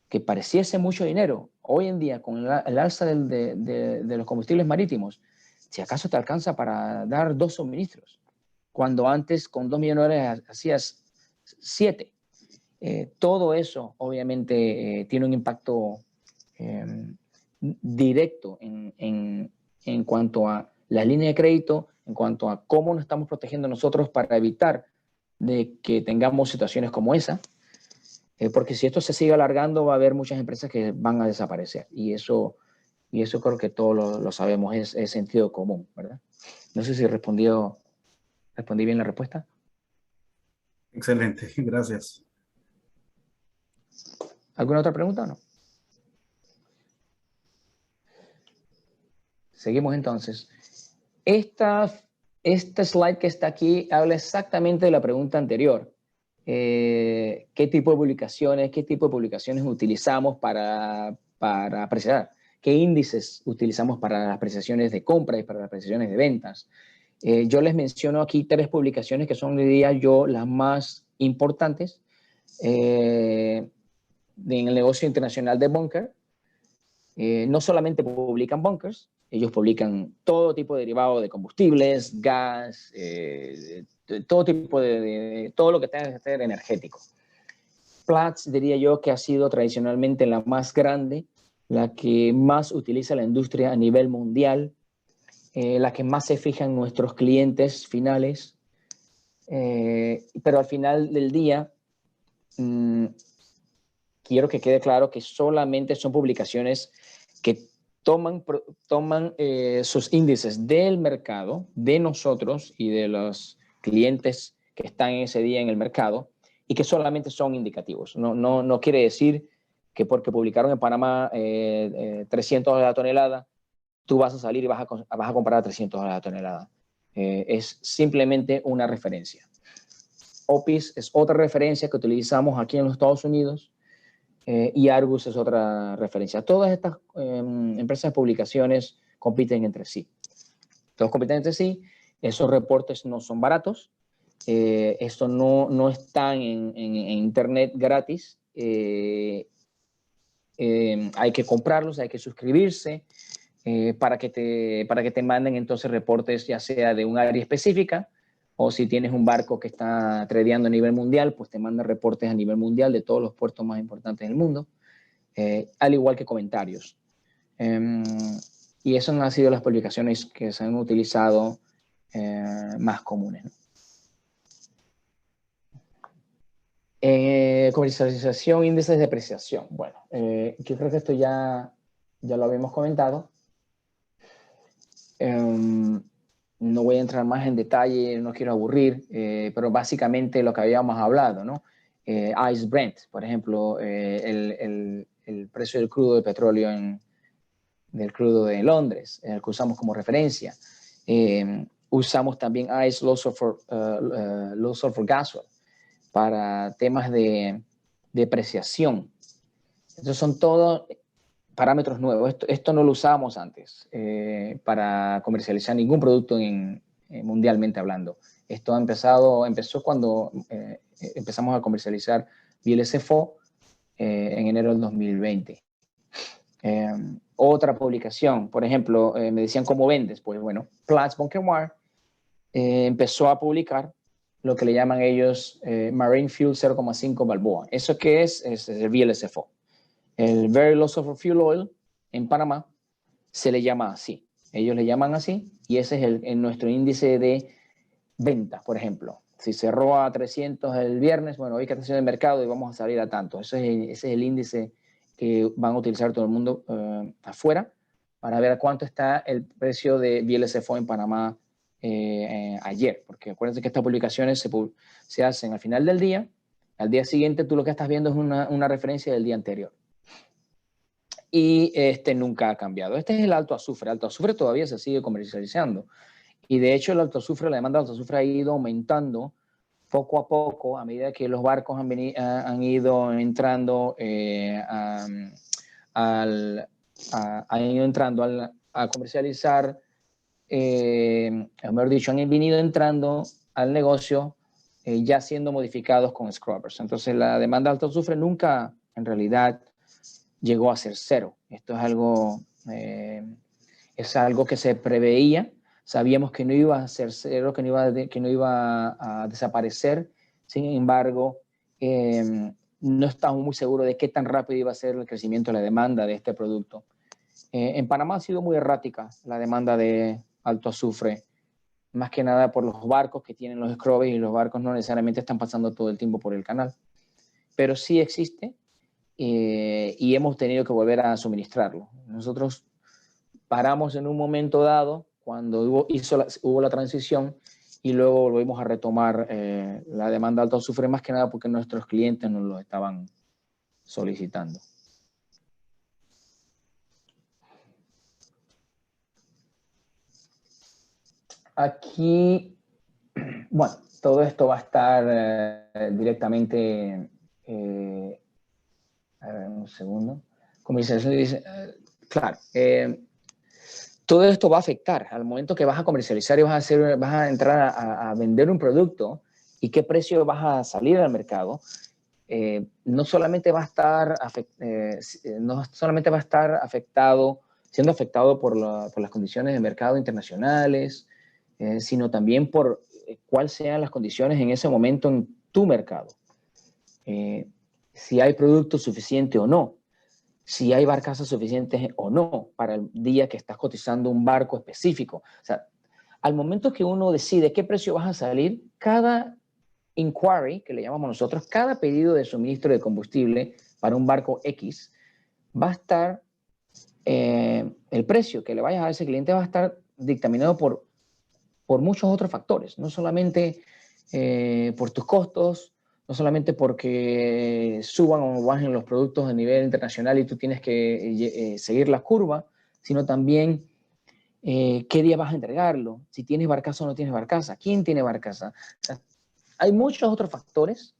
que pareciese mucho dinero, hoy en día con el alza de los combustibles marítimos, si acaso te alcanza para dar 2 suministros, cuando antes con $2 millones hacías 7. Todo eso obviamente tiene un impacto directo en cuanto a la línea de crédito, en cuanto a cómo nos estamos protegiendo nosotros para evitar de que tengamos situaciones como esa, porque si esto se sigue alargando va a haber muchas empresas que van a desaparecer y eso creo que todos lo sabemos, es sentido común, ¿verdad? No sé si respondí bien la respuesta. Excelente, gracias. ¿Alguna otra pregunta o no? Seguimos entonces. Esta slide que está aquí habla exactamente de la pregunta anterior. ¿Qué tipo de publicaciones utilizamos para apreciar? ¿Qué índices utilizamos para las apreciaciones de compra y para las apreciaciones de ventas? Yo les menciono aquí 3 publicaciones que son, diría yo, las más importantes en el negocio internacional de bunker. No solamente publican bunkers, ellos publican todo tipo de derivado de combustibles, gas, todo tipo todo lo que tenga que ser energético. Platts diría yo que ha sido tradicionalmente la más grande la que más utiliza la industria a nivel mundial, la que más se fija en nuestros clientes finales, pero al final del día quiero que quede claro que solamente son publicaciones que toman sus índices del mercado, de nosotros y de los clientes que están ese día en el mercado, y que solamente son indicativos. No quiere decir que porque publicaron en Panamá $300 la tonelada, tú vas a salir y vas a comprar a $300 la tonelada. Es simplemente una referencia. OPIS es otra referencia que utilizamos aquí en los Estados Unidos, y Argus es otra referencia. Todas estas empresas de publicaciones compiten entre sí. Todos compiten entre sí. Esos reportes no son baratos. Esto no están en internet gratis. Hay que comprarlos, hay que suscribirse para que te manden entonces reportes, ya sea de un área específica, o si tienes un barco que está tradeando a nivel mundial, pues te manda reportes a nivel mundial de todos los puertos más importantes del mundo, al igual que comentarios. Y esas han sido las publicaciones que se han utilizado más comunes, ¿no? Comercialización, índices de depreciación. Bueno, yo creo que esto ya lo habíamos comentado. No voy a entrar más en detalle, no quiero aburrir, pero básicamente lo que habíamos hablado, ¿no? ICE Brent, por ejemplo, el precio del crudo de petróleo del crudo de Londres, el que usamos como referencia. Usamos también ICE Low Sulfur Gas Oil para temas de depreciación. Estos son todos parámetros nuevos. Esto no lo usábamos antes para comercializar ningún producto mundialmente hablando. Esto empezó cuando empezamos a comercializar VLSFO en enero del 2020. Otra publicación, por ejemplo, me decían, ¿cómo vendes? Pues bueno, Platts Bunker Wire empezó a publicar lo que le llaman ellos Marine Fuel 0,5 Balboa. ¿Eso qué es? Es el VLSFO. El Very Low Sulfur Fuel Oil en Panamá se le llama así. Ellos le llaman así, y ese es nuestro índice de venta, por ejemplo. Si cerró a 300 el viernes, bueno, hoy que está haciendo el mercado y vamos a salir a tanto. Ese es el índice que van a utilizar todo el mundo afuera para ver a cuánto está el precio de VLSFO en Panamá ayer. Porque acuérdense que estas publicaciones se hacen al final del día. Al día siguiente tú lo que estás viendo es una referencia del día anterior. Y nunca ha cambiado. Este es el alto azufre. El alto azufre todavía se sigue comercializando. Y de hecho el alto azufre, la demanda de alto azufre ha ido aumentando poco a poco a medida que los barcos han ido entrando a comercializar, mejor dicho, han venido entrando al negocio ya siendo modificados con scrubbers. Entonces la demanda de alto azufre nunca en realidad llegó a ser cero. Esto es algo que se preveía. Sabíamos que no iba a ser cero, que no iba a desaparecer. Sin embargo, no estamos muy seguros de qué tan rápido iba a ser el crecimiento de la demanda de este producto. En Panamá ha sido muy errática la demanda de alto azufre, más que nada por los barcos que tienen los scrubbers, y los barcos no necesariamente están pasando todo el tiempo por el canal. Pero sí existe, y hemos tenido que volver a suministrarlo. Nosotros paramos en un momento dado cuando hubo la transición, y luego volvimos a retomar la demanda de alto azufre, más que nada porque nuestros clientes nos lo estaban solicitando. Aquí, bueno, todo esto va a estar directamente, a ver, un segundo, comercialización dice, claro, todo esto va a afectar al momento que vas a comercializar y vas a entrar a vender un producto, y qué precio vas a salir al mercado. No solamente va a estar siendo afectado por las condiciones de mercado internacionales, sino también por cuáles sean las condiciones en ese momento en tu mercado. Si hay producto suficiente o no. si hay barcazas suficientes o no para el día que estás cotizando un barco específico. O sea, al momento que uno decide qué precio vas a salir, cada inquiry, que le llamamos nosotros, cada pedido de suministro de combustible para un barco X, va a estar, el precio que le vayas a dar a ese cliente va a estar dictaminado por muchos otros factores, no solamente por tus costos, no solamente porque suban o bajen los productos a nivel internacional y tú tienes que seguir la curva, sino también qué día vas a entregarlo, si tienes barcaza o no tienes barcaza, quién tiene barcaza. O sea, hay muchos otros factores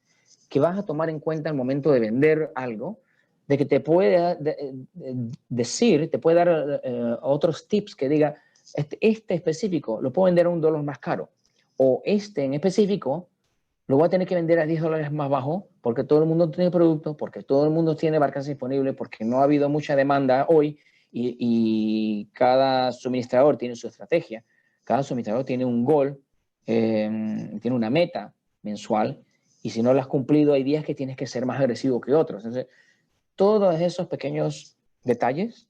que vas a tomar en cuenta al momento de vender algo, de que te puede decir, te puede dar otros tips que diga, este específico lo puedo vender a $1 más caro, o este en específico lo voy a tener que vender a $10 más bajo, porque todo el mundo tiene producto, porque todo el mundo tiene barcazas disponibles, porque no ha habido mucha demanda hoy, y cada suministrador tiene su estrategia, cada suministrador tiene un goal, tiene una meta mensual, y si no lo has cumplido, hay días que tienes que ser más agresivo que otros. Entonces, todos esos pequeños detalles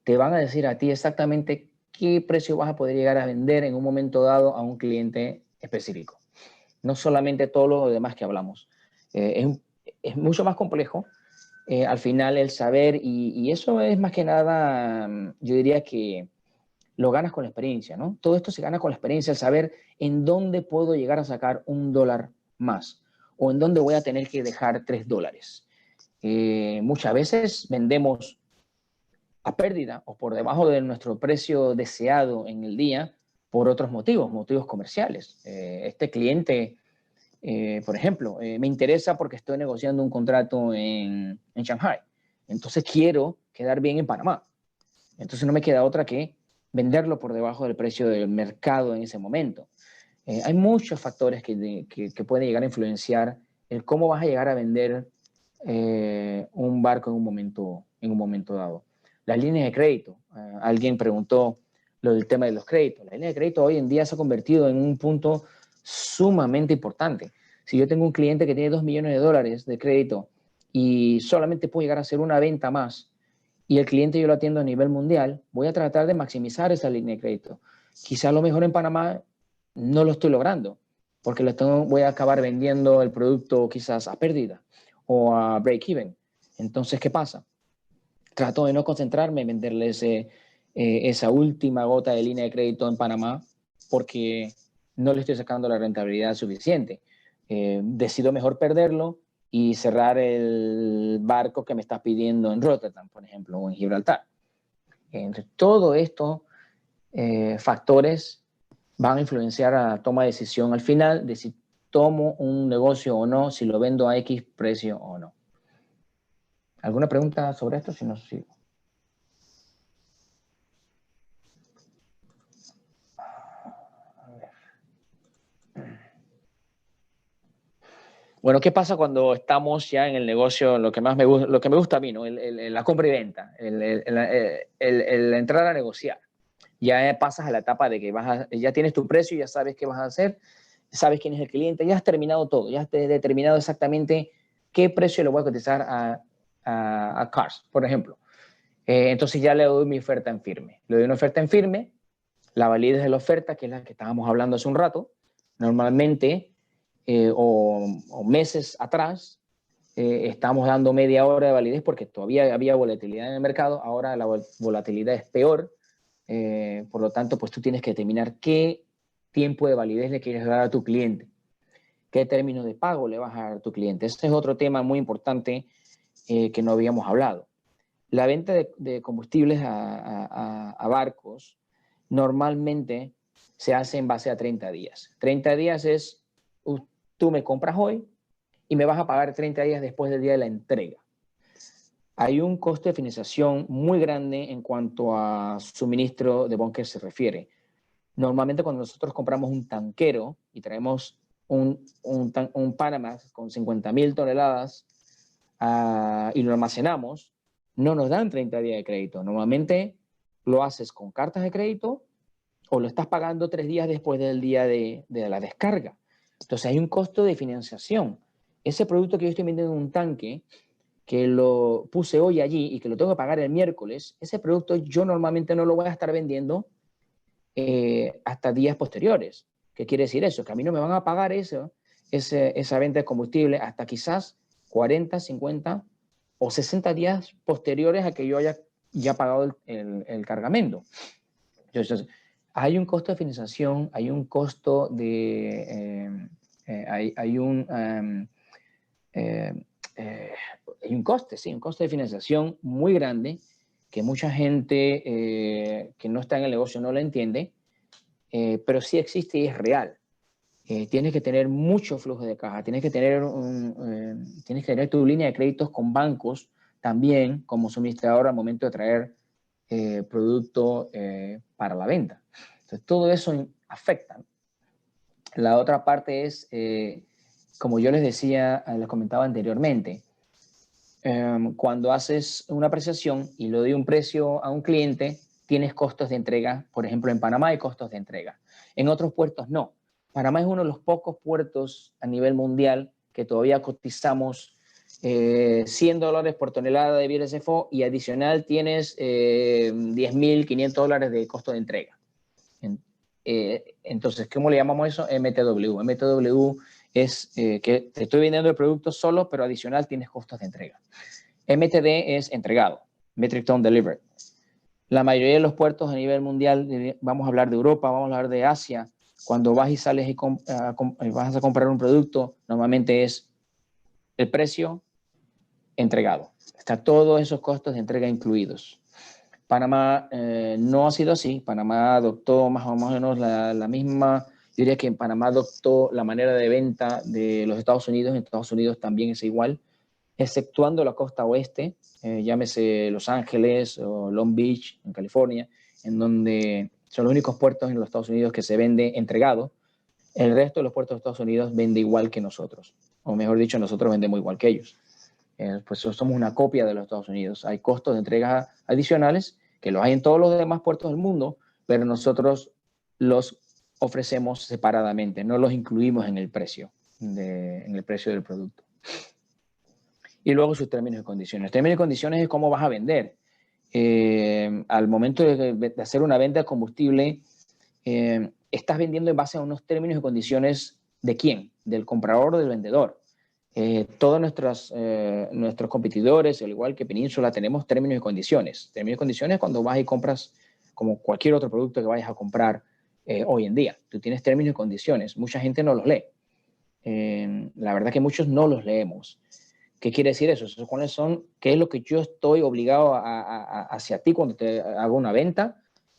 te van a decir a ti exactamente qué precio vas a poder llegar a vender en un momento dado a un cliente específico. No solamente todo lo demás que hablamos. Es mucho más complejo. Al final el saber, y eso es más que nada, yo diría que lo ganas con la experiencia, ¿no? Todo esto se gana con la experiencia, el saber en dónde puedo llegar a sacar $1 más o en dónde voy a tener que dejar $3. Muchas veces vendemos a pérdida o por debajo de nuestro precio deseado en el día por otros motivos comerciales. Este cliente, por ejemplo, me interesa porque estoy negociando un contrato en Shanghai. Entonces quiero quedar bien en Panamá. Entonces no me queda otra que venderlo por debajo del precio del mercado en ese momento. Hay muchos factores que pueden llegar a influenciar el cómo vas a llegar a vender un barco en un momento dado. Las líneas de crédito. Alguien preguntó lo del tema de los créditos. La línea de crédito hoy en día se ha convertido en un punto sumamente importante. Si yo tengo un cliente que tiene $2 millones de crédito y solamente puedo llegar a hacer una venta más y el cliente yo lo atiendo a nivel mundial, voy a tratar de maximizar esa línea de crédito. Quizá a lo mejor en Panamá no lo estoy logrando porque voy a acabar vendiendo el producto quizás a pérdida o a break-even. Entonces, ¿qué pasa? Trato de no concentrarme en venderle esa última gota de línea de crédito en Panamá porque no le estoy sacando la rentabilidad suficiente. Decido mejor perderlo y cerrar el barco que me está pidiendo en Rotterdam, por ejemplo, o en Gibraltar. Entre todos estos factores van a influenciar a la toma de decisión al final de si tomo un negocio o no, si lo vendo a X precio o no. ¿Alguna pregunta sobre esto? Si no, sigo. Bueno, ¿qué pasa cuando estamos ya en el negocio? Lo que me gusta a mí, ¿no? La compra y venta, el entrar a negociar. Ya pasas a la etapa de que ya tienes tu precio, ya sabes qué vas a hacer, sabes quién es el cliente, ya has terminado todo, ya has determinado exactamente qué precio le voy a cotizar a Cars, por ejemplo. Entonces ya le doy mi oferta en firme. Le doy una oferta en firme, la validez de la oferta, que es la que estábamos hablando hace un rato, normalmente, o meses atrás, estamos dando media hora de validez porque todavía había volatilidad en el mercado, ahora la volatilidad es peor, por lo tanto, pues tú tienes que determinar qué tiempo de validez le quieres dar a tu cliente, qué término de pago le vas a dar a tu cliente. Ese es otro tema muy importante que no habíamos hablado. La venta de combustibles a barcos normalmente se hace en base a 30 días. 30 días es, tú me compras hoy y me vas a pagar 30 días después del día de la entrega. Hay un costo de financiación muy grande en cuanto a suministro de bunker se refiere. Normalmente cuando nosotros compramos un tanquero y traemos un Panamax con 50,000 toneladas y lo almacenamos, no nos dan 30 días de crédito. Normalmente lo haces con cartas de crédito o lo estás pagando 3 días después del día de la descarga. Entonces hay un costo de financiación. Ese producto que yo estoy vendiendo en un tanque, que lo puse hoy allí y que lo tengo que pagar el miércoles, ese producto yo normalmente no lo voy a estar vendiendo hasta días posteriores. ¿Qué quiere decir eso? Que a mí no me van a pagar esa venta de combustible hasta quizás 40, 50 o 60 días posteriores a que yo haya ya pagado el cargamento. Entonces, hay un costo de financiación, hay un costo de... hay un coste, sí, un coste de financiación muy grande que mucha gente que no está en el negocio no lo entiende, pero sí existe y es real. Tienes que tener mucho flujo de caja, tienes que tener tu línea de créditos con bancos también como suministrador al momento de traer producto para la venta. Entonces, todo eso afecta. La otra parte es, como yo les decía, les comentaba anteriormente, cuando haces una apreciación y le doy un precio a un cliente, tienes costos de entrega. Por ejemplo, en Panamá hay costos de entrega. En otros puertos no. Panamá es uno de los pocos puertos a nivel mundial que todavía cotizamos $100 por tonelada de VLSFO y adicional tienes $10.500 de costo de entrega. Entonces, ¿cómo le llamamos eso? MTW. MTW es que te estoy vendiendo el producto solo, pero adicional tienes costos de entrega. MTD es entregado, Metric Ton Delivered. La mayoría de los puertos a nivel mundial, vamos a hablar de Europa, vamos a hablar de Asia, cuando vas y sales y vas a comprar un producto, normalmente es el precio entregado. Está todos esos costos de entrega incluidos. Panamá no ha sido así. Panamá adoptó más o menos la misma, yo diría que en Panamá adoptó la manera de venta de los Estados Unidos. En Estados Unidos también es igual, exceptuando la costa oeste, llámese Los Ángeles o Long Beach, en California, en donde son los únicos puertos en los Estados Unidos que se vende entregado. El resto de los puertos de Estados Unidos vende igual que nosotros, o mejor dicho, nosotros vendemos igual que ellos. Pues somos una copia de los Estados Unidos. Hay costos de entrega adicionales, que los hay en todos los demás puertos del mundo, pero nosotros los ofrecemos separadamente, no los incluimos en el precio, en el precio del producto. Y luego sus términos y condiciones. Términos y condiciones es cómo vas a vender. Al momento de hacer una venta de combustible, estás vendiendo en base a unos términos y condiciones ¿de quién? Del comprador o del vendedor. Todos nuestros competidores, al igual que Península, tenemos términos y condiciones. Términos y condiciones cuando vas y compras como cualquier otro producto que vayas a comprar hoy en día. Tú tienes términos y condiciones. Mucha gente no los lee. La verdad que muchos no los leemos. ¿Qué quiere decir eso? ¿Cuáles son? ¿Qué es lo que yo estoy obligado hacia ti cuando te hago una venta?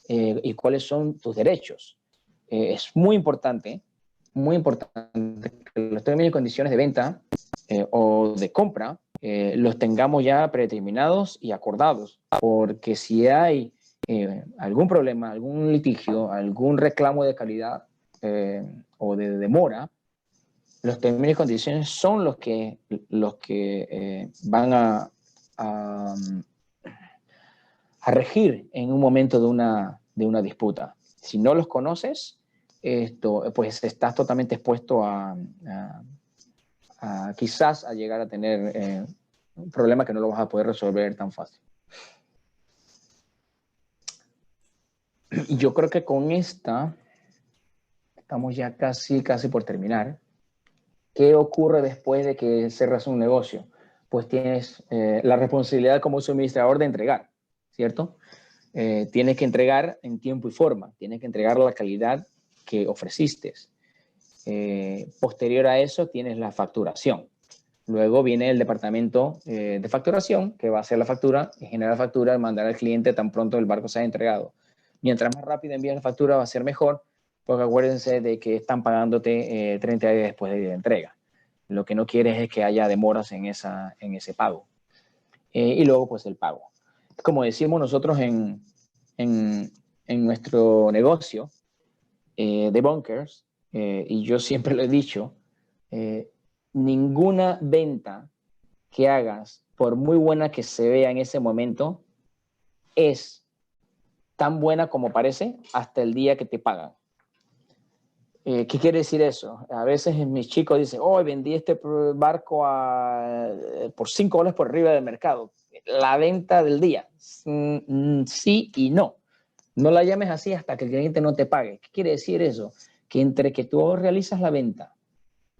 ¿Y cuáles son tus derechos? Es muy importante que los términos y condiciones de venta o de compra los tengamos ya predeterminados y acordados, porque si hay algún problema, algún litigio, algún reclamo de calidad o de demora, los términos y condiciones son los que van a regir en un momento de una disputa. Si no los conoces, pues estás totalmente expuesto a quizás a llegar a tener un problema que no lo vas a poder resolver tan fácil. Y yo creo que con esta estamos ya casi por terminar. ¿Qué ocurre después de que cerras un negocio? Pues tienes la responsabilidad como suministrador de entregar, ¿cierto? Tienes que entregar en tiempo y forma, tienes que entregar la calidad que ofreciste. Posterior a eso tienes la facturación. Luego viene el departamento de facturación, que va a hacer la factura y generar la factura y mandar al cliente tan pronto el barco se haya entregado. Mientras más rápido envías la factura va a ser mejor, porque acuérdense de que están pagándote 30 días después de la entrega. Lo que no quieres es que haya demoras en ese pago. Y luego, pues, el pago. Como decimos nosotros en nuestro negocio de bunkers, y yo siempre lo he dicho, ninguna venta que hagas, por muy buena que se vea en ese momento, es tan buena como parece hasta el día que te pagan. ¿Qué quiere decir eso? A veces mis chicos dicen, oh, vendí este barco por $5 por arriba del mercado. La venta del día. Sí y no. No la llames así hasta que el cliente no te pague. ¿Qué quiere decir eso? Que entre que tú realizas la venta,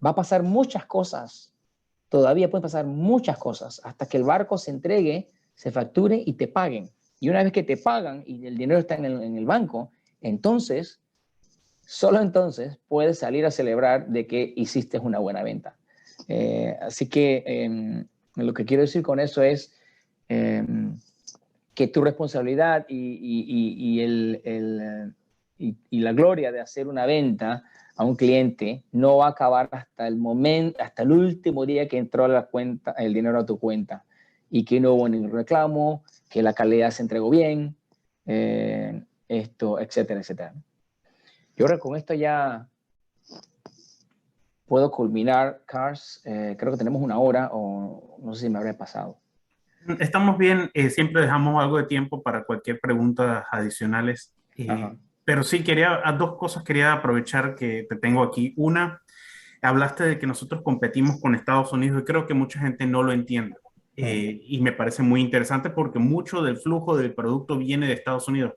va a pasar muchas cosas. Todavía pueden pasar muchas cosas hasta que el barco se entregue, se facture y te paguen. Y una vez que te pagan y el dinero está en el banco, entonces, solo entonces puedes salir a celebrar de que hiciste una buena venta. Así que lo que quiero decir con eso es que tu responsabilidad y la gloria de hacer una venta a un cliente no va a acabar hasta el momento, hasta el último día que entró a la cuenta, el dinero a tu cuenta y que no hubo ningún reclamo, que la calidad se entregó bien, etcétera, etcétera. Yo creo que con esto ya puedo culminar, Cars. Creo que tenemos 1 hora o no sé si me habré pasado. Estamos bien, siempre dejamos algo de tiempo para cualquier pregunta adicionales. Pero sí, a 2 cosas quería aprovechar que te tengo aquí. Una, hablaste de que nosotros competimos con Estados Unidos y creo que mucha gente no lo entiende. Y me parece muy interesante porque mucho del flujo del producto viene de Estados Unidos.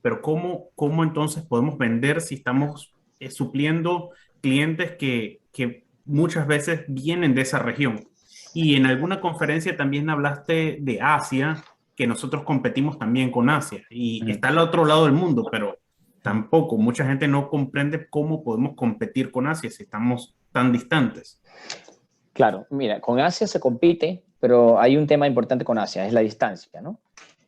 Pero ¿cómo entonces podemos vender si estamos supliendo clientes que muchas veces vienen de esa región? Y en alguna conferencia también hablaste de Asia, que nosotros competimos también con Asia. Y está al otro lado del mundo, pero tampoco, mucha gente no comprende cómo podemos competir con Asia si estamos tan distantes. Claro, mira, con Asia se compite, pero hay un tema importante con Asia, es la distancia, ¿no?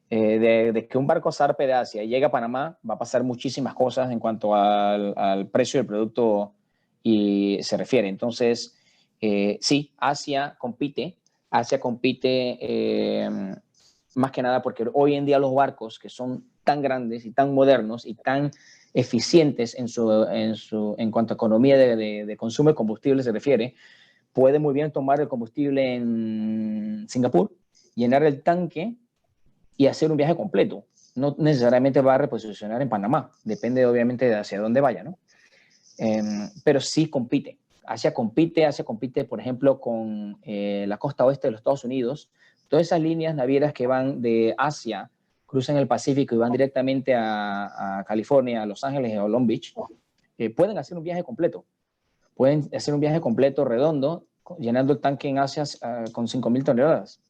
De que un barco zarpe de Asia y llegue a Panamá, va a pasar muchísimas cosas en cuanto al precio del producto y se refiere. Entonces, sí, Asia compite más que nada porque hoy en día los barcos que son tan grandes y tan modernos y tan eficientes en cuanto a economía de consumo de combustible se refiere, pueden muy bien tomar el combustible en Singapur, llenar el tanque y hacer un viaje completo. No necesariamente va a reposicionar en Panamá, depende obviamente de hacia dónde vaya, ¿no? Pero sí compite. Asia compite, por ejemplo, con la costa oeste de los Estados Unidos. Todas esas líneas navieras que van de Asia, cruzan el Pacífico y van directamente a California, a Los Ángeles o Long Beach, pueden hacer un viaje completo. Pueden hacer un viaje completo, redondo, llenando el tanque en Asia con 5.000 toneladas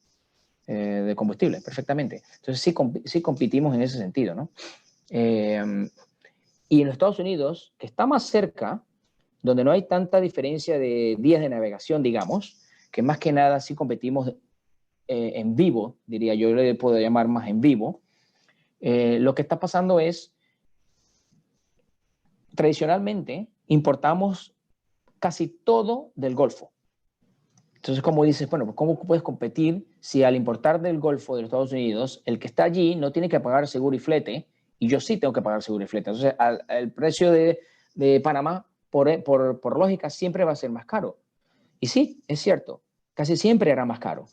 de combustible, perfectamente. Entonces sí competimos en ese sentido, ¿no? Y en los Estados Unidos, que está más cerca, donde no hay tanta diferencia de días de navegación, digamos, que más que nada sí competimos en vivo, diría yo, le puedo llamar más en vivo. Lo que está pasando es, tradicionalmente, importamos casi todo del Golfo. Entonces, como dices, bueno, ¿cómo puedes competir si al importar del Golfo de los Estados Unidos, el que está allí no tiene que pagar seguro y flete, y yo sí tengo que pagar seguro y flete? Entonces, el precio de Panamá, por lógica, siempre va a ser más caro. Y sí, es cierto, casi siempre era más caro,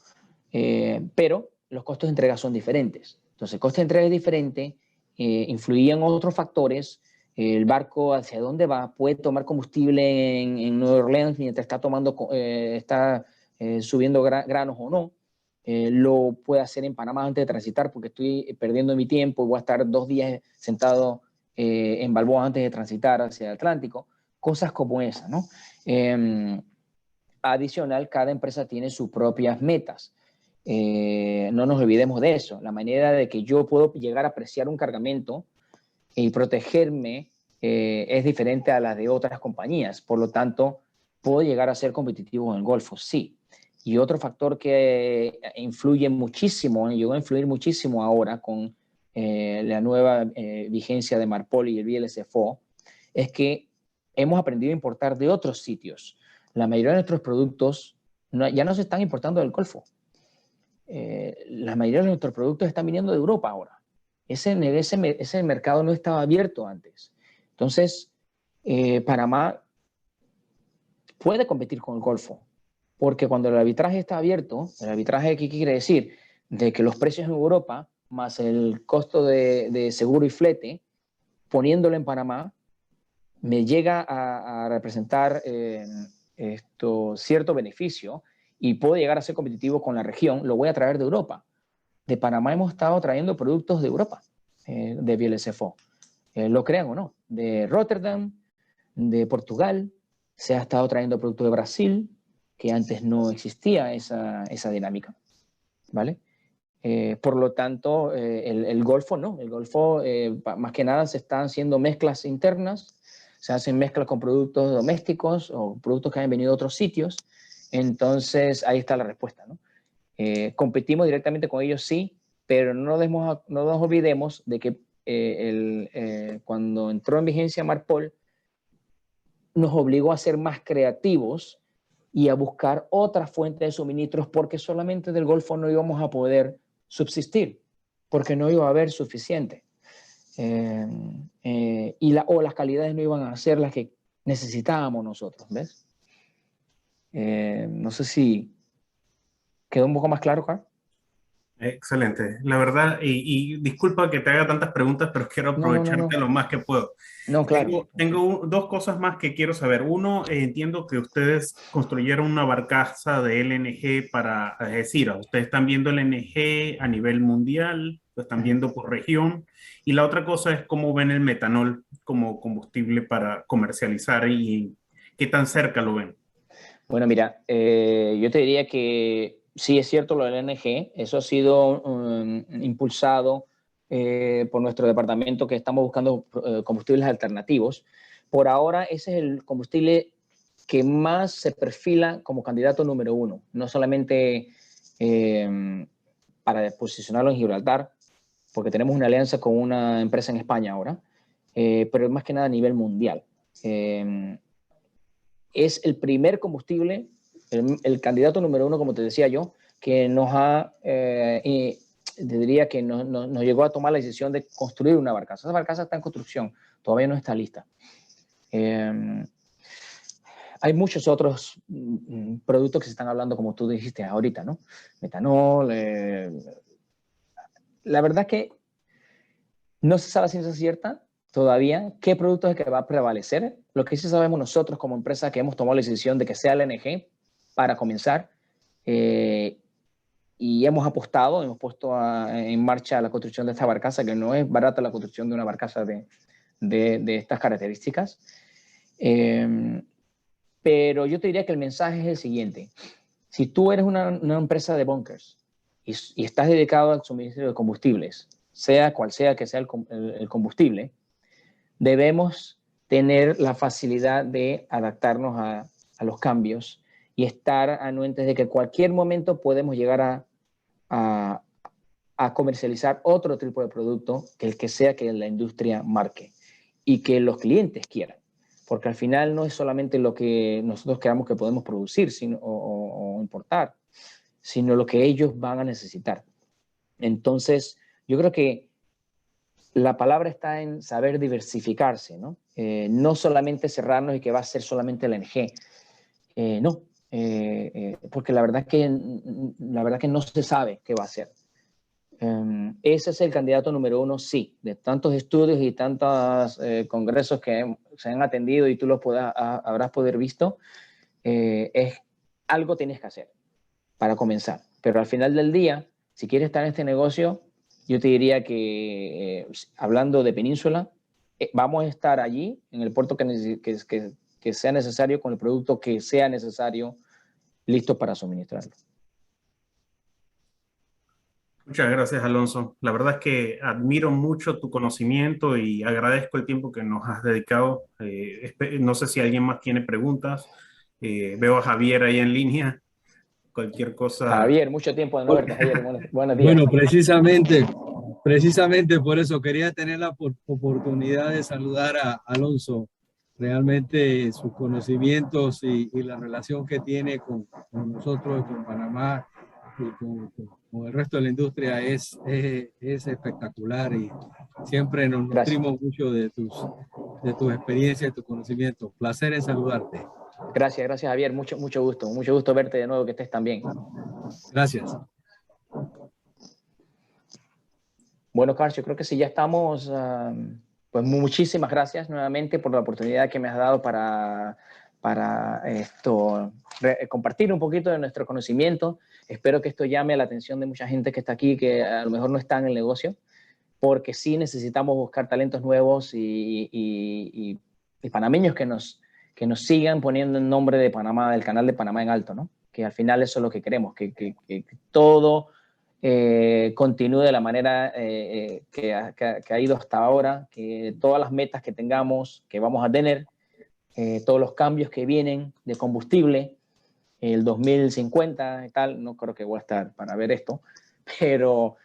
pero los costos de entrega son diferentes. Entonces, el costo de entrega es diferente, influían otros factores. El barco hacia dónde va, puede tomar combustible en Nueva Orleans mientras está subiendo granos o no. Lo puede hacer en Panamá antes de transitar porque estoy perdiendo mi tiempo y voy a estar 2 días sentado en Balboa antes de transitar hacia el Atlántico. Cosas como esas, ¿no? Adicional, cada empresa tiene sus propias metas. No nos olvidemos de eso. La manera de que yo puedo llegar a apreciar un cargamento y protegerme es diferente a la de otras compañías. Por lo tanto, puedo llegar a ser competitivo en el Golfo, sí. Y otro factor que influye muchísimo, llegó a influir muchísimo ahora con la nueva vigencia de Marpol y el VLSFO, es que hemos aprendido a importar de otros sitios. La mayoría de nuestros productos ya no se están importando del Golfo. La mayoría de nuestros productos están viniendo de Europa ahora. Ese mercado no estaba abierto antes. Entonces, Panamá puede competir con el Golfo, porque cuando el arbitraje está abierto, el arbitraje, ¿qué quiere decir? De que los precios en Europa, más el costo de seguro y flete, poniéndolo en Panamá, me llega a representar cierto beneficio y puedo llegar a ser competitivo con la región, lo voy a traer de Europa. De Panamá hemos estado trayendo productos de Europa, de VLSFO, lo crean o no, de Rotterdam, de Portugal, se ha estado trayendo productos de Brasil, que antes no existía esa dinámica, ¿vale? Por lo tanto, el Golfo no, el Golfo más que nada se están haciendo mezclas internas, se hacen mezclas con productos domésticos o productos que han venido de otros sitios, entonces ahí está la respuesta, ¿no? Competimos directamente con ellos, sí, pero no nos olvidemos de que cuando entró en vigencia Marpol, nos obligó a ser más creativos y a buscar otras fuentes de suministros porque solamente del Golfo no íbamos a poder subsistir, porque no iba a haber suficiente. O las calidades no iban a ser las que necesitábamos nosotros, ¿ves? No sé si quedó un poco más claro, Carl. Excelente. La verdad, y disculpa que te haga tantas preguntas, pero quiero aprovecharte No. lo más que puedo. No, claro. Tengo dos cosas más que quiero saber. Uno, entiendo que ustedes construyeron una barcaza de LNG para, es decir, ustedes están viendo LNG a nivel mundial, lo están viendo por región. Y la otra cosa es cómo ven el metanol como combustible para comercializar y qué tan cerca lo ven. Bueno, mira, yo te diría que sí es cierto lo del LNG, eso ha sido impulsado por nuestro departamento que estamos buscando combustibles alternativos. Por ahora ese es el combustible que más se perfila como candidato número uno, no solamente para posicionarlo en Gibraltar, porque tenemos una alianza con una empresa en España ahora, pero más que nada a nivel mundial. Es el primer combustible, el candidato número uno, como te decía yo, que nos ha, te diría que nos llegó a tomar la decisión de construir una barcaza. Esa barcaza está en construcción, todavía no está lista. Hay muchos otros productos que se están hablando, como tú dijiste ahorita, ¿no? Metanol. La verdad es que no se sabe a ciencia cierta todavía qué producto es el que va a prevalecer. Lo que sí sabemos nosotros como empresa que hemos tomado la decisión de que sea el LNG para comenzar y hemos apostado, hemos puesto en marcha la construcción de esta barcaza, que no es barata la construcción de una barcaza de estas características. Pero yo te diría que el mensaje es el siguiente. Si tú eres una empresa de bunkers y estás dedicado al suministro de combustibles, sea cual sea que sea el combustible, debemos tener la facilidad de adaptarnos a los cambios y estar anuentes de que en cualquier momento podemos llegar a comercializar otro tipo de producto que el que sea que la industria marque y que los clientes quieran. Porque al final no es solamente lo que nosotros creamos que podemos producir o importar, sino lo que ellos van a necesitar. Entonces, yo creo que la palabra está en saber diversificarse, ¿no? No solamente cerrarnos y que va a ser solamente el LNG. No, porque la verdad es que no se sabe qué va a ser. Ese es el candidato número uno, sí, de tantos estudios y tantos congresos que se han atendido y tú los habrás poder visto, es algo tienes que hacer para comenzar. Pero al final del día, si quieres estar en este negocio, yo te diría que, hablando de Península, vamos a estar allí, en el puerto que sea necesario, con el producto que sea necesario, listo para suministrarlo. Muchas gracias, Alonso. La verdad es que admiro mucho tu conocimiento y agradezco el tiempo que nos has dedicado. No sé si alguien más tiene preguntas. Veo a Javier ahí en línea. Cualquier cosa. Javier, mucho tiempo de no verte, Javier. Buenos días. Bueno, precisamente por eso quería tener la oportunidad de saludar a Alonso. Realmente sus conocimientos y la relación que tiene con nosotros, con Panamá y con el resto de la industria es espectacular y siempre nos nutrimos mucho de tus experiencias, de tu conocimiento. Placer en saludarte. Gracias Javier, mucho gusto verte de nuevo, que estés tan bien. Gracias. Bueno, Carlos, yo creo que si ya estamos pues muchísimas gracias nuevamente por la oportunidad que me has dado para compartir un poquito de nuestro conocimiento. Espero que esto llame a la atención de mucha gente que está aquí, que a lo mejor no está en el negocio, porque sí necesitamos buscar talentos nuevos y panameños que nos sigan poniendo el nombre de Panamá, del canal de Panamá en alto, ¿no? Que al final eso es lo que queremos, que todo continúe de la manera que ha ido hasta ahora, que todas las metas que tengamos, que vamos a tener, todos los cambios que vienen de combustible, el 2050 y tal, no creo que voy a estar para ver esto, pero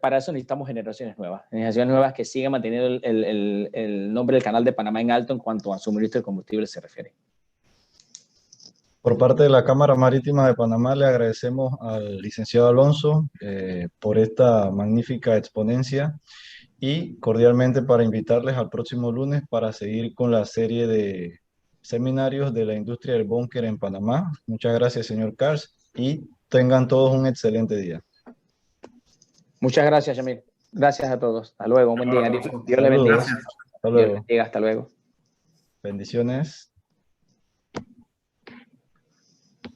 para eso necesitamos generaciones nuevas que sigan manteniendo el nombre del canal de Panamá en alto en cuanto a suministro de combustible se refiere. Por parte de la Cámara Marítima de Panamá, le agradecemos al licenciado Alonso por esta magnífica exponencia y cordialmente para invitarles al próximo lunes para seguir con la serie de seminarios de la industria del búnker en Panamá. Muchas gracias, señor Kars, y tengan todos un excelente día. Muchas gracias, Yamil. Gracias a todos. Hasta luego. Un buen día. Dios le bendiga. Gracias. Hasta Dios le luego. bendiga. Hasta luego. Bendiciones.